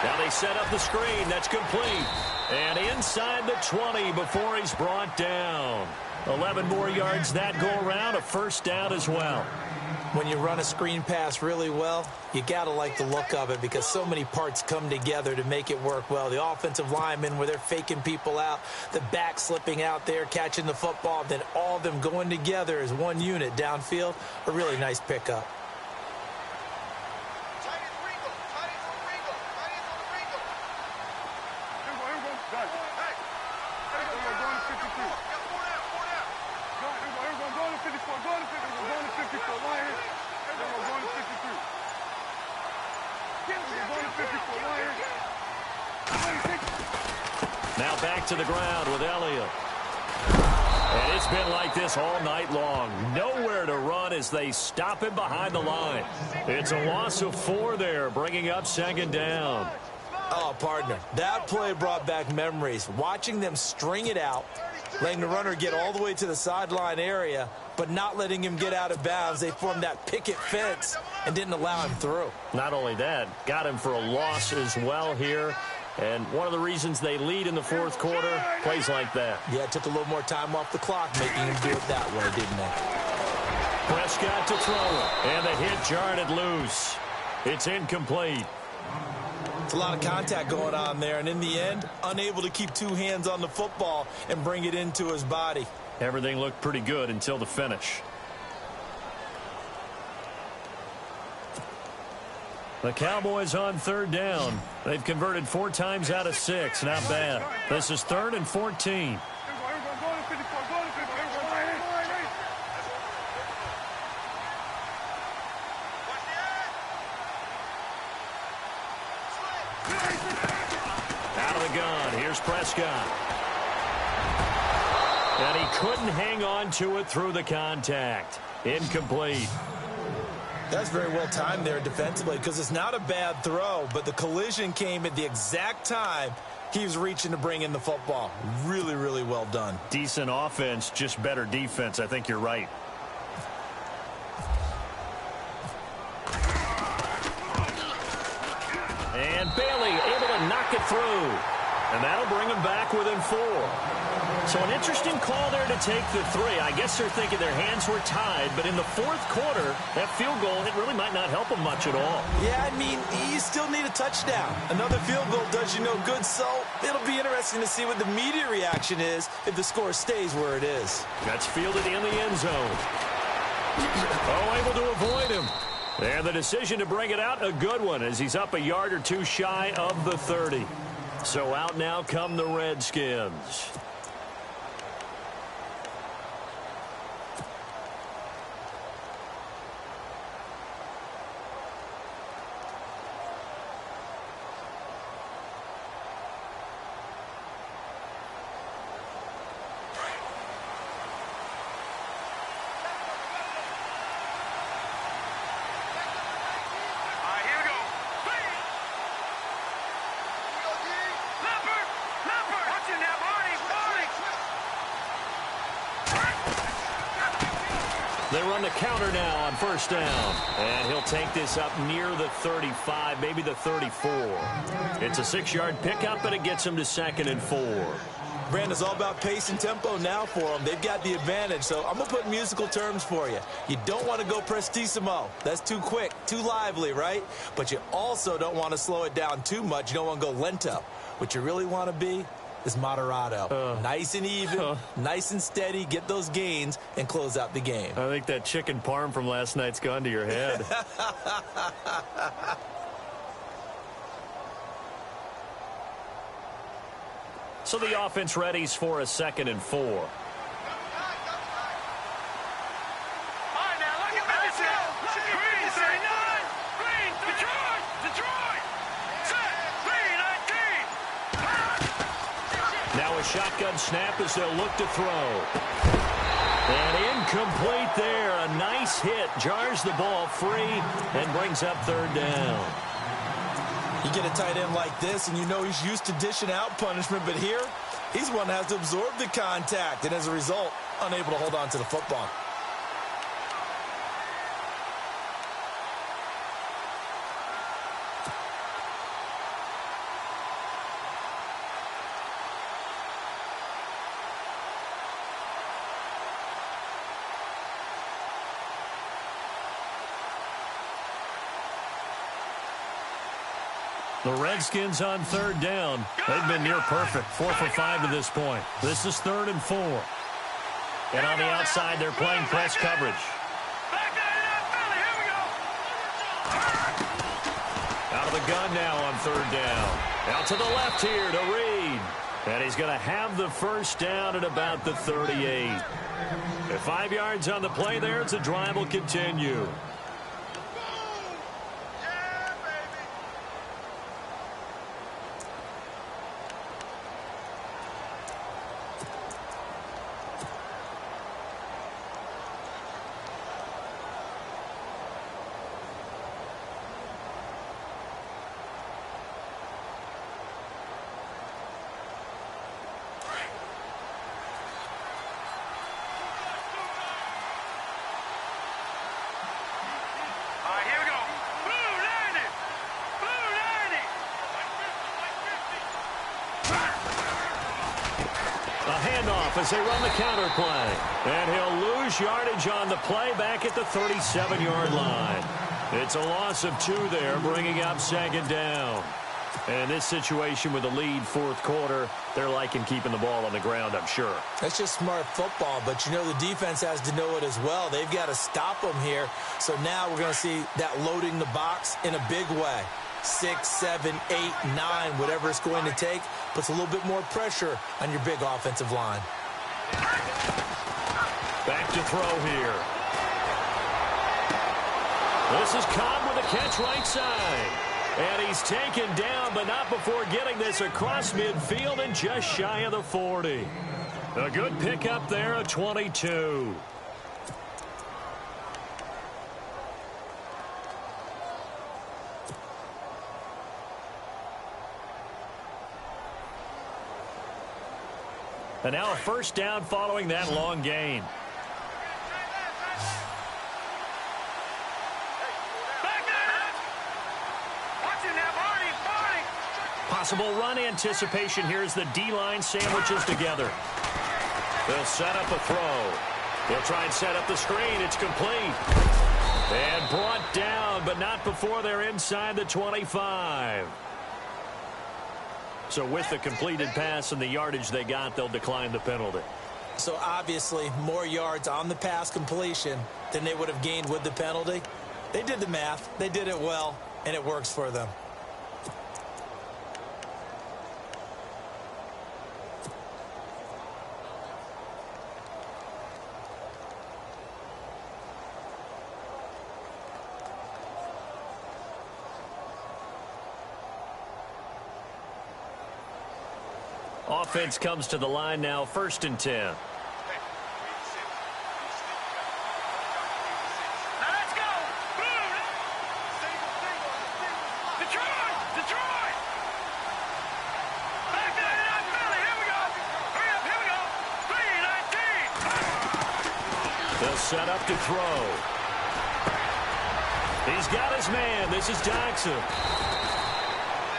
Speaker 2: Now they set up the screen. That's complete. And inside the 20 before he's brought down. 11 more yards that go around. A first down as well.
Speaker 3: When you run a screen pass really well, you got to like the look of it because so many parts come together to make it work well. The offensive linemen where they're faking people out, the back slipping out there, catching the football, then all of them going together as one unit downfield. A really nice pickup.
Speaker 2: Now back to the ground with Elliott. And it's been like this all night long. Nowhere to run as they stop him behind the line. It's a loss of 4 there, bringing up second down.
Speaker 3: Oh, partner, that play brought back memories. Watching them string it out, letting the runner get all the way to the sideline area, but not letting him get out of bounds. They formed that picket fence and didn't allow him through.
Speaker 2: Not only that, got him for a loss as well here. And one of the reasons they lead in the fourth quarter, plays like that.
Speaker 3: Yeah, it took a little more time off the clock, making him do it that way, didn't it?
Speaker 2: Prescott to throw it. And the hit jarred it loose. It's incomplete.
Speaker 3: It's a lot of contact going on there, and in the end, unable to keep 2 hands on the football and bring it into his body.
Speaker 2: Everything looked pretty good until the finish. The Cowboys on third down. They've converted 4 times out of 6. Not bad. This is 3rd and 14. Out of the gun. Here's Prescott. And he couldn't hang on to it through the contact. Incomplete.
Speaker 3: That's very well timed there defensively because it's not a bad throw, but the collision came at the exact time he was reaching to bring in the football. Really, really well done.
Speaker 2: Decent offense, just better defense. I think you're right. And Bailey able to knock it through. And that'll bring him back within 4. So an interesting call there to take the 3. I guess they're thinking their hands were tied, but in the fourth quarter, that field goal, it really might not help them much at all.
Speaker 3: Yeah, I mean, you still need a touchdown. Another field goal does you no good, so it'll be interesting to see what the media reaction is if the score stays where it is.
Speaker 2: That's fielded in the end zone. Oh, able to avoid him. And the decision to bring it out, a good one, as he's up a yard or 2 shy of the 30. So out now come the Redskins. They run the counter now on first down. And he'll take this up near the 35, maybe the 34. It's a 6-yard pickup, and it gets him to 2nd and 4.
Speaker 3: Brandon, it's all about pace and tempo now for them. They've got the advantage, so I'm going to put musical terms for you. You don't want to go prestissimo. That's too quick, too lively, right? But you also don't want to slow it down too much. You don't want to go lento. What you really want to be is moderato. Nice and even, nice and steady, get those gains, and close out the game.
Speaker 2: I think that chicken parm from last night's gone to your head. So the offense readies for a 2nd and 4.
Speaker 4: All right, now, look at this. Green, 39. Green, Detroit. Set, green, 19.
Speaker 2: Now a shotgun snap as they'll look to throw. And incomplete there. A nice hit. Jars the ball free and brings up 3rd down.
Speaker 3: You get a tight end like this, and you know he's used to dishing out punishment, but here, he's one that has to absorb the contact, and as a result, unable to hold on to the football.
Speaker 2: The Redskins on 3rd down. They've been near perfect. 4 for 5 to this point. This is 3rd and 4. And on the outside, they're playing press coverage. Out of the gun now on 3rd down. Out to the left here to Reed. And he's going to have the first down at about the 38. At 5 yards on the play there, the drive will continue. As they run the counter play. And he'll lose yardage on the play back at the 37-yard line. It's a loss of 2 there, bringing up 2nd down. And in this situation with the lead 4th quarter, they're liking keeping the ball on the ground, I'm sure.
Speaker 3: That's just smart football, but you know the defense has to know it as well. They've got to stop them here. So now we're going to see that loading the box in a big way. 6, 7, 8, 9, whatever it's going to take, puts a little bit more pressure on your big offensive line.
Speaker 2: Back to throw here. This is Cobb with a catch right side. And he's taken down, but not before getting this across midfield and just shy of the 40. A good pickup there of 22. And now a first down following that long gain. Possible run anticipation here as the D-line sandwiches together. They'll set up a throw. They'll try and set up the screen. It's complete. And brought down, but not before they're inside the 25. So with the completed pass and the yardage they got, they'll decline the penalty.
Speaker 3: So obviously more yards on the pass completion than they would have gained with the penalty. They did the math. They did it well, and it works for them.
Speaker 2: Offense comes to the line now, 1st and 10. Now set up to throw. He's got his man. This is Jackson.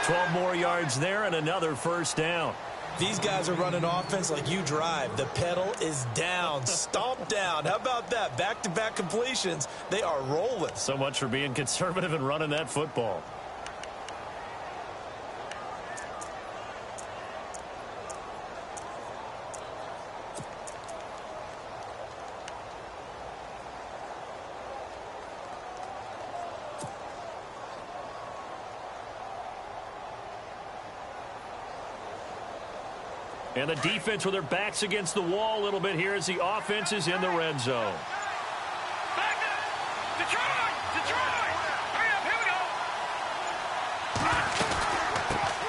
Speaker 2: 12 more yards there and another first down.
Speaker 3: These guys are running offense like you drive. The pedal is down. Stomp down. How about that? Back-to-back completions. They are rolling.
Speaker 2: So much for being conservative and running that football. And the defense with their backs against the wall a little bit here as the offense is in the red zone.
Speaker 4: Back up! Detroit! Detroit! Hurry up, here we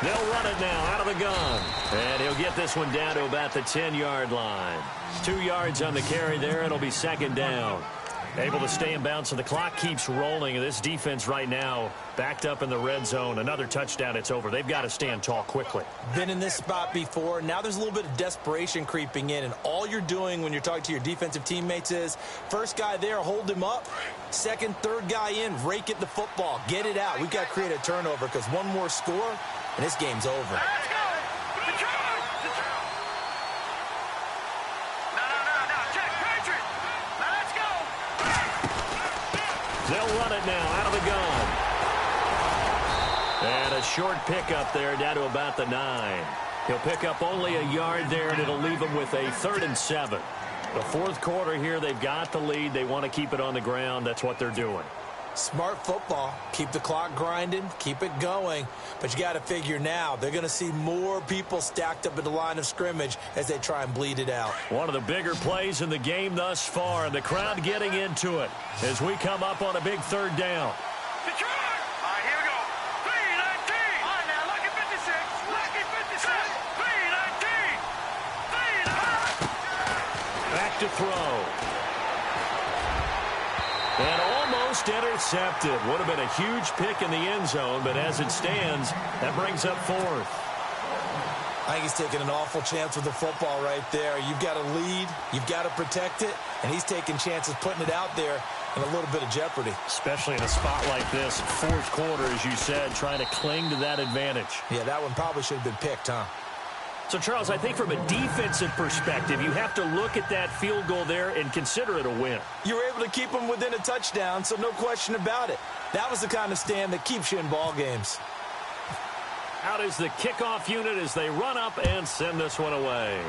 Speaker 4: go!
Speaker 2: They'll run it now out of the gun. And he'll get this one down to about the 10-yard line. 2 yards on the carry there. It'll be second down. Able to stay in bounds, so the clock keeps rolling. And this defense right now backed up in the red zone. Another touchdown, it's over. They've got to stand tall quickly.
Speaker 3: Been in this spot before. Now there's a little bit of desperation creeping in. And all you're doing when you're talking to your defensive teammates is, first guy there, hold him up. Second, third guy in, rake at the football. Get it out. We've got to create a turnover because one more score, and this game's over.
Speaker 4: Let's go! Detroit! Detroit! No, check, Patriot! Now let's go!
Speaker 2: They'll run it now out of the gun. And a short pickup there down to about the 9. He'll pick up only a yard there, and it'll leave him with a 3rd and 7. The fourth quarter here, they've got the lead. They want to keep it on the ground. That's what they're doing.
Speaker 3: Smart football. Keep the clock grinding. Keep it going. But you got to figure now, they're going to see more people stacked up at the line of scrimmage as they try and bleed it out.
Speaker 2: One of the bigger plays in the game thus far, and the crowd getting into it as we come up on a big 3rd down.
Speaker 4: Detroit! All right, here we go. 3-19. All right, now, lucky 56. Lucky 56. 3-19. 3-19.
Speaker 2: Back to throw. And almost intercepted. Would have been a huge pick in the end zone, but as it stands, that brings up 4th.
Speaker 3: I think he's taking an awful chance with the football right there. You've got to lead. You've got to protect it. And he's taking chances putting it out there in a little bit of jeopardy.
Speaker 2: Especially in a spot like this, fourth quarter, as you said, trying to cling to that advantage.
Speaker 3: Yeah, that one probably should have been picked, huh?
Speaker 2: So, Charles, I think from a defensive perspective, you have to look at that field goal there and consider it a win.
Speaker 3: You were able to keep them within a touchdown, so no question about it. That was the kind of stand that keeps you in ball games.
Speaker 2: Out is the kickoff unit as they run up and send this one away.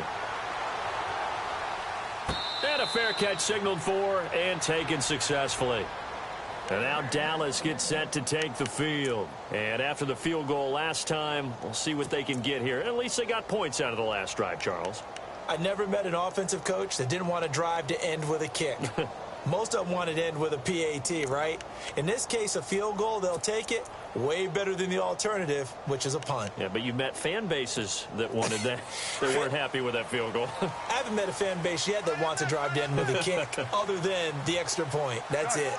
Speaker 2: And a fair catch signaled for and taken successfully. And now Dallas gets set to take the field. And after the field goal last time, we'll see what they can get here. At least they got points out of the last drive, Charles.
Speaker 3: I never met an offensive coach that didn't want to drive to end with a kick. Most of them wanted to end with a PAT, right? In this case, a field goal, they'll take it. Way better than the alternative, which is a punt.
Speaker 2: Yeah, but you met fan bases that wanted that, that weren't happy with that field goal.
Speaker 3: I haven't met a fan base yet that wants to drive to end with a kick, other than the extra point. That's it.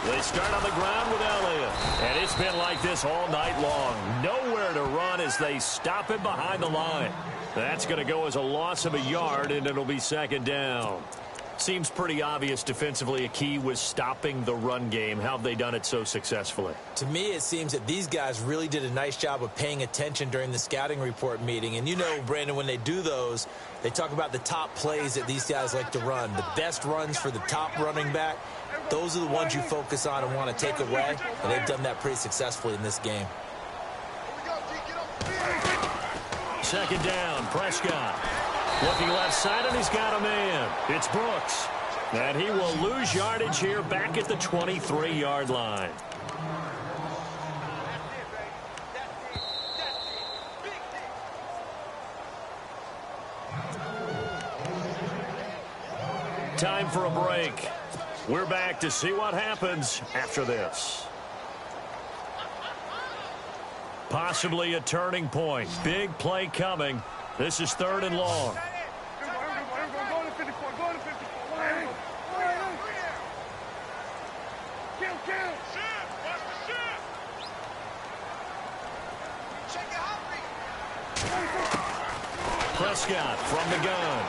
Speaker 2: They start on the ground with Elliott. And it's been like this all night long. Nowhere to run as they stop him behind the line. That's going to go as a loss of a yard, and it'll be second down. Seems pretty obvious defensively a key was stopping the run game. How have they done it so successfully?
Speaker 3: To me, it seems that these guys really did a nice job of paying attention during the scouting report meeting. And you know, Brandon, when they do those, they talk about the top plays that these guys like to run. The best runs for the top running back. Those are the ones you focus on and want to take away. And they've done that pretty successfully in this game.
Speaker 2: Second down, Prescott. Looking left side, and he's got a man. It's Brooks. And he will lose yardage here back at the 23-yard line. Time for a break. We're back to see what happens after this. Possibly a turning point. Big play coming. This is 3rd and long.
Speaker 4: Check it out.
Speaker 2: Prescott from the gun.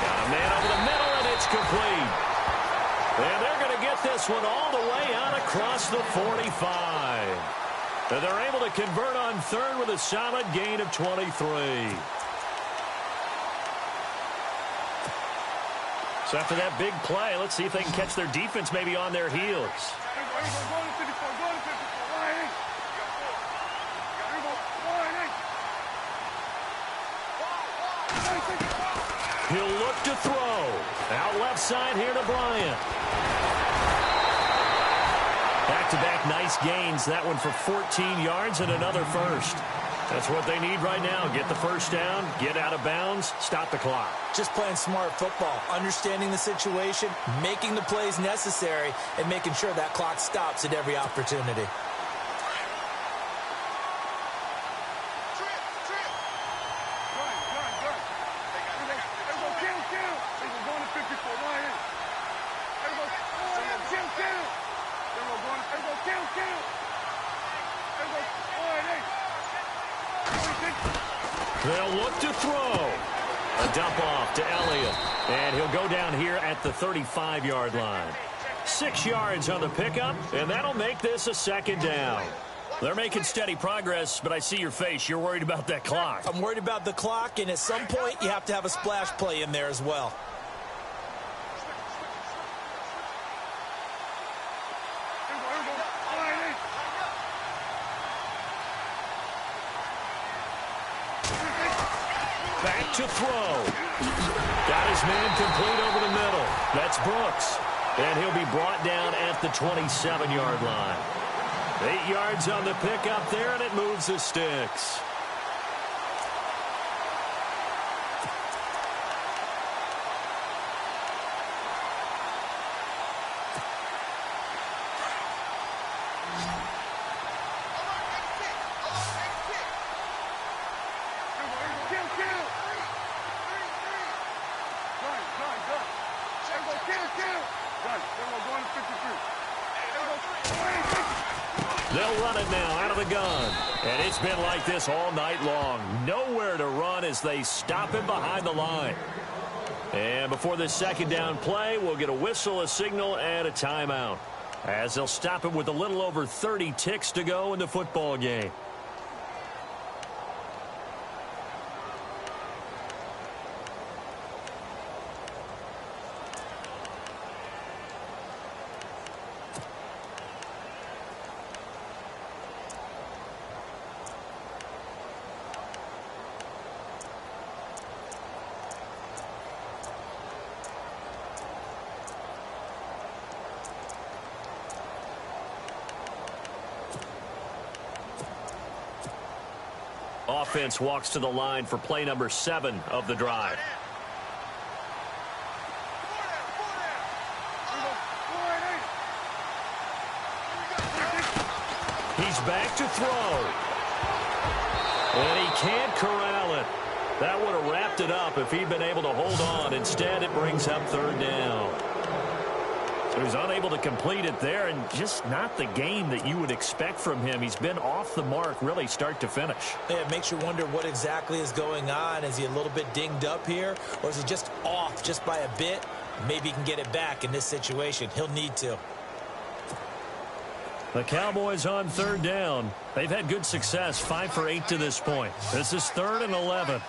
Speaker 2: Got a man over the middle, and it's complete. And they're going to get this one all the way out across the 45. And they're able to convert on third with a solid gain of 23. So after that big play, let's see if they can catch their defense maybe on their heels. He'll look to throw. Out left side here to Bryant. Back-to-back nice gains. That one for 14 yards and another first. That's what they need right now. Get the first down, get out of bounds, stop the clock.
Speaker 3: Just playing smart football, understanding the situation, making the plays necessary, and making sure that clock stops at every opportunity.
Speaker 2: They'll look to throw. A dump off to Elliott. And he'll go down here at the 35-yard line. 6 yards on the pickup, and that'll make this a second down. They're making steady progress, but I see your face. You're worried about that clock.
Speaker 3: I'm worried about the clock, and at some point, you have to have a splash play in there as well.
Speaker 2: Back to throw. Got his man complete over the middle. That's Brooks. And he'll be brought down at the 27-yard line. 8 yards on the pickup there, and it moves the sticks. They'll run it now out of the gun. And it's been like this all night long. Nowhere to run as they stop him behind the line. And before this second down play, we'll get a whistle, a signal, and a timeout, as they'll stop him with a little over 30 ticks to go in the football game. Offense walks to the line for play number 7 of the drive. He's back to throw. And he can't corral it. That would have wrapped it up if he'd been able to hold on. Instead, it brings up third down. So he's unable to complete it there, and just not the game that you would expect from him. He's been off the mark really start to finish.
Speaker 3: Yeah, it makes you wonder what exactly is going on. Is he a little bit dinged up here, or is he just off just by a bit? Maybe he can get it back in this situation. He'll need to.
Speaker 2: The Cowboys on third down. They've had good success, 5 for 8 to this point. This is 3rd and 11.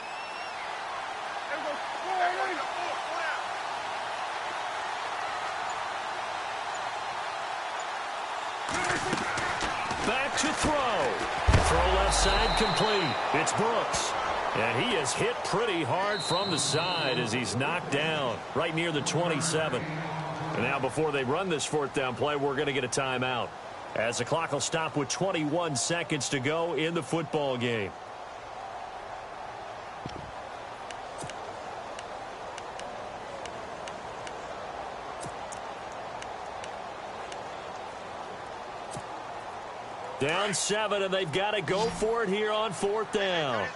Speaker 2: Back to throw. Throw left side complete. It's Brooks. And he is hit pretty hard from the side as he's knocked down right near the 27. And now before they run this 4th down play, we're going to get a timeout, as the clock will stop with 21 seconds to go in the football game. Down 7, and they've got to go for it here on 4th down.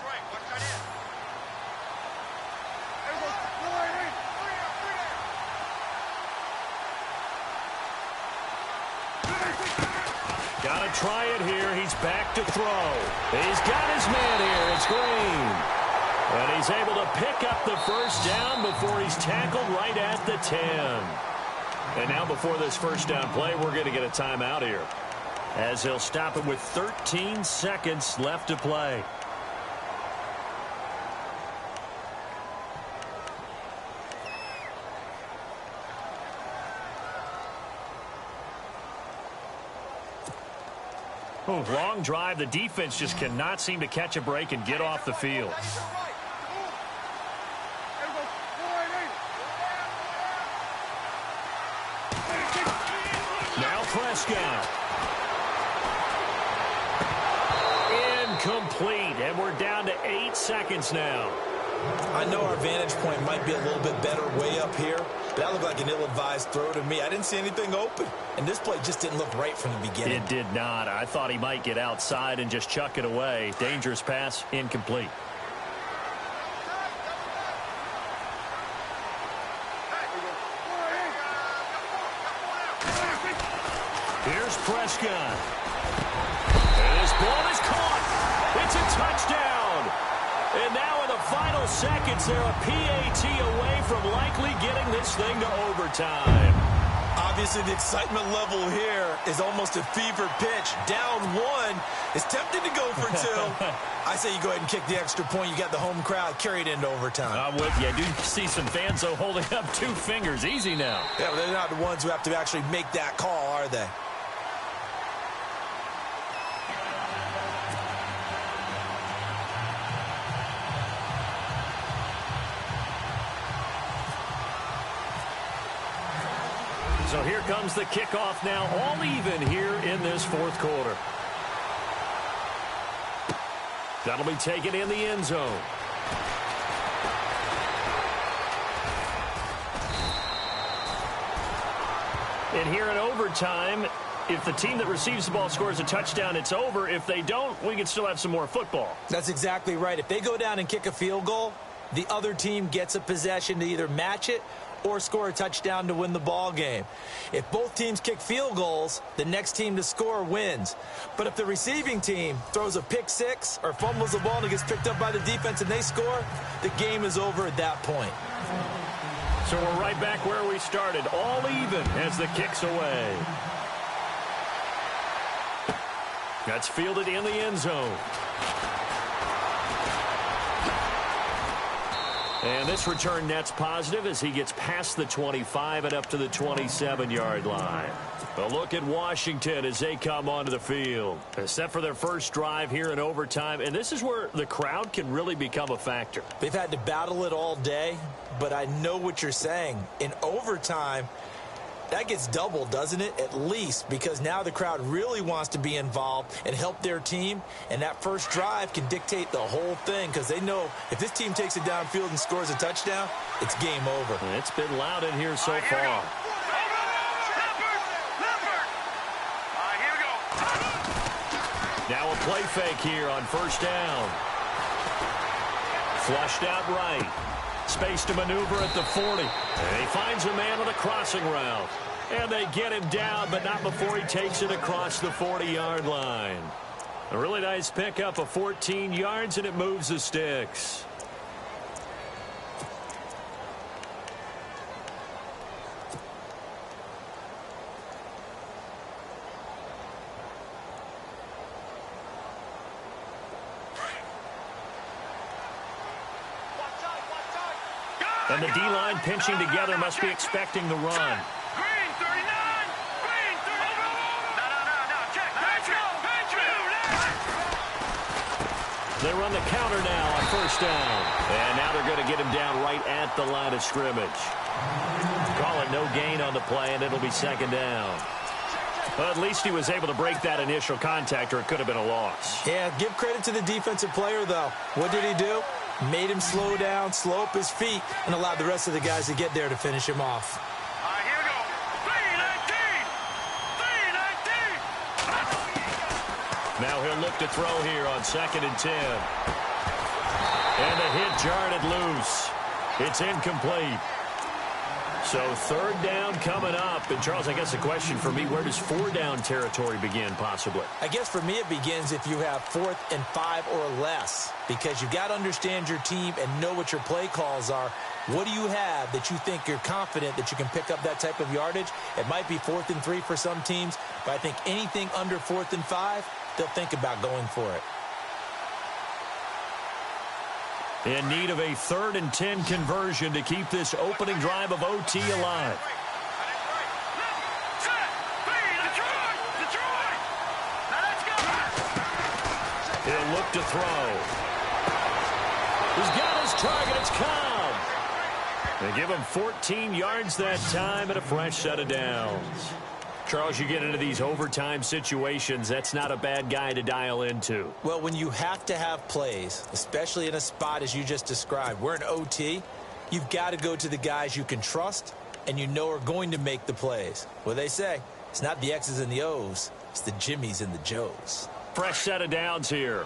Speaker 2: Got to try it here. He's back to throw. He's got his man here. It's Green. And he's able to pick up the first down before he's tackled right at the 10. And now before this first down play, we're going to get a timeout here, as they'll stop it with 13 seconds left to play. Oh, long drive. The defense just cannot seem to catch a break and get off the field. Now Prescott. Incomplete, and we're down to 8 seconds now.
Speaker 3: I know our vantage point might be a little bit better way up here, but that looked like an ill-advised throw to me. I didn't see anything open, and this play just didn't look right from the beginning.
Speaker 2: It did not. I thought he might get outside and just chuck it away. Dangerous pass, incomplete. Here's Prescott. And his ball is caught. It's a touchdown. And now in the final seconds, they're a PAT away from likely getting this thing to overtime.
Speaker 3: Obviously, the excitement level here is almost a fever pitch. Down one. It's tempting to go for two. I say you go ahead and kick the extra point. You got the home crowd carried into overtime.
Speaker 2: I'm with you. I do see some fans, though, holding up 2 fingers. Easy now.
Speaker 3: Yeah, but they're not the ones who have to actually make that call, are they?
Speaker 2: So here comes the kickoff now, all even here in this fourth quarter. That'll be taken in the end zone. And here in overtime, if the team that receives the ball scores a touchdown, it's over. If they don't, we can still have some more football.
Speaker 3: That's exactly right. If they go down and kick a field goal, the other team gets a possession to either match it or score a touchdown to win the ball game. If both teams kick field goals, the next team to score wins. But if the receiving team throws a pick six or fumbles the ball and it gets picked up by the defense and they score, the game is over at that point.
Speaker 2: So we're right back where we started, all even as the kick's away. That's fielded in the end zone. And this return net's positive as he gets past the 25 and up to the 27-yard line. A look at Washington as they come onto the field. Set for their first drive here in overtime. And this is where the crowd can really become a factor.
Speaker 3: They've had to battle it all day, but I know what you're saying. In overtime, that gets doubled, doesn't it? At least, because now the crowd really wants to be involved and help their team, and that first drive can dictate the whole thing because they know if this team takes it downfield and scores a touchdown, it's game over.
Speaker 2: And it's been loud in here so far. Now a play fake here on first down. Flushed out right. Space to maneuver at the 40. And he finds a man on a crossing route. And they get him down, but not before he takes it across the 40-yard line. A really nice pickup of 14 yards, and it moves the sticks. And the D-line pinching together must be expecting the run.
Speaker 4: Green, 39. Green, 30. No. Check.
Speaker 2: They run the counter now on first down. And now they're going to get him down right at the line of scrimmage. Call it no gain on the play, and it'll be second down. Well, at least he was able to break that initial contact, or it could have been a loss.
Speaker 3: Yeah, give credit to the defensive player, though. What did he do? Made him slow down, slow up his feet, and allowed the rest of the guys to get there to finish him off.
Speaker 4: All right, here we go. 3-19.
Speaker 2: Now he'll look to throw here on 2nd and 10. And the hit jarred it loose. It's incomplete. So third down coming up. And, Charles, I guess the question for me, where does four down territory begin possibly?
Speaker 3: I guess for me it begins if you have 4th and 5 or less, because you've got to understand your team and know what your play calls are. What do you have that you think you're confident that you can pick up that type of yardage? It might be 4th and 3 for some teams, but I think anything under 4th and 5, they'll think about going for it.
Speaker 2: In need of a 3rd and 10 conversion to keep this opening drive of OT alive. He'll look to throw. He's got his target. It's Cobb. They give him 14 yards that time and a fresh set of downs. Charles, you get into these overtime situations, that's not a bad guy to dial into.
Speaker 3: Well, when you have to have plays, especially in a spot as you just described, we're in OT, you've got to go to the guys you can trust and you know are going to make the plays. Well, they say it's not the X's and the O's, it's the Jimmies and the Joes.
Speaker 2: Fresh set of downs here.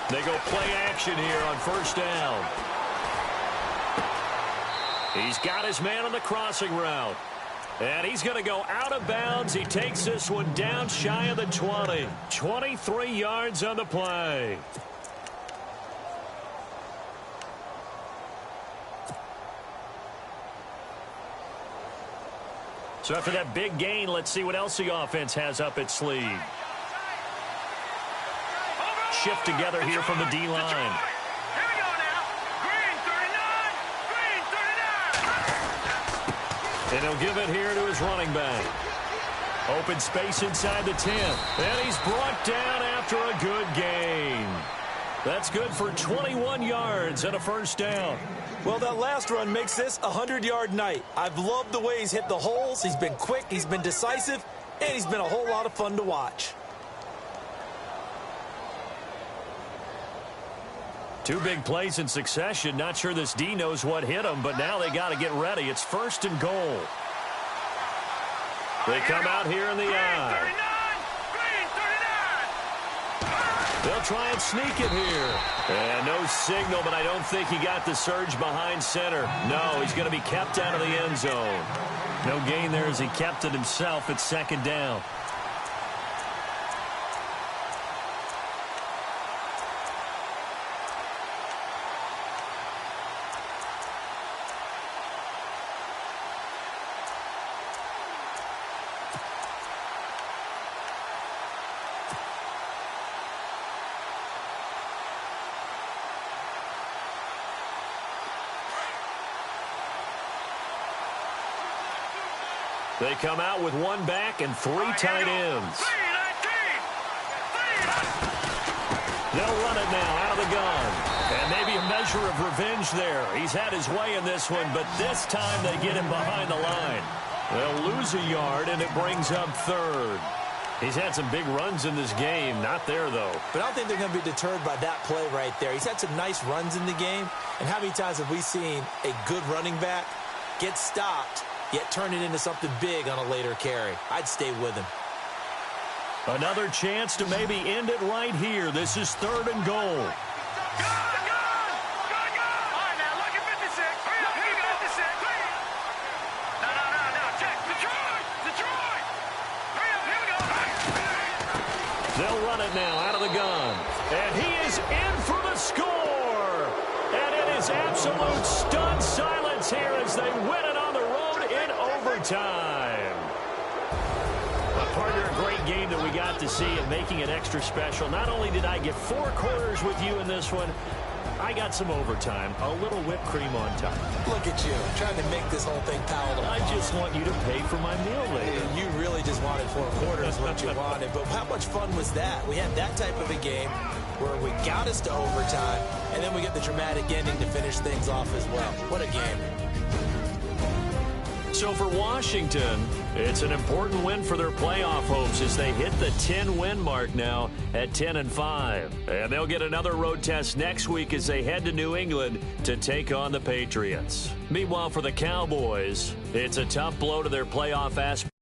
Speaker 2: They go play action here on first down. He's got his man on the crossing route. And he's going to go out of bounds. He takes this one down shy of the 20. 23 yards on the play. So after that big gain, let's see what else the offense has up its sleeve. Shift together here from the D-line.
Speaker 4: Here we go now. Green 39. Green 39.
Speaker 2: And he'll give it here to his running back. Open space inside the 10. And he's brought down after a good gain. That's good for 21 yards and a first down.
Speaker 3: Well, that last run makes this a 100-yard night. I've loved the way he's hit the holes. He's been quick, he's been decisive, and he's been a whole lot of fun to watch.
Speaker 2: Two big plays in succession. Not sure this D knows what hit him, but now they got to get ready. It's first and goal. They come out here in the I. They'll try and sneak it here. And no signal, but I don't think he got the surge behind center. No, he's going to be kept out of the end zone. No gain there as he kept it himself. It's second down. They come out with one back and three tight ends. They'll run it now out of the gun. And maybe a measure of revenge there. He's had his way in this one, but this time they get him behind the line. They'll lose a yard, and it brings up third. He's had some big runs in this game. Not there, though.
Speaker 3: But I don't think they're going to be deterred by that play right there. He's had some nice runs in the game. And how many times have we seen a good running back get stopped, yet turn it into something big on a later carry? I'd stay with him.
Speaker 2: Another chance to maybe end it right here. This is third and goal. They'll run it now out of the gun. And he is in for the score. And it is absolute stunned silence here as they win it on the road in overtime. Partner, a great game that we got to see and making it extra special. Not only did I get 4 quarters with you in this one, I got some overtime, a little whipped cream on top.
Speaker 3: Look at you, trying to make this whole thing palatable.
Speaker 2: I just want you to pay for my meal later.
Speaker 3: You really just wanted 4 quarters, what you wanted. But how much fun was that? We had that type of a game where we got us to overtime, and then we get the dramatic ending to finish things off as well. What a game.
Speaker 2: So for Washington, it's an important win for their playoff hopes as they hit the 10-win mark now at 10-5. And they'll get another road test next week as they head to New England to take on the Patriots. Meanwhile, for the Cowboys, it's a tough blow to their playoff aspirations.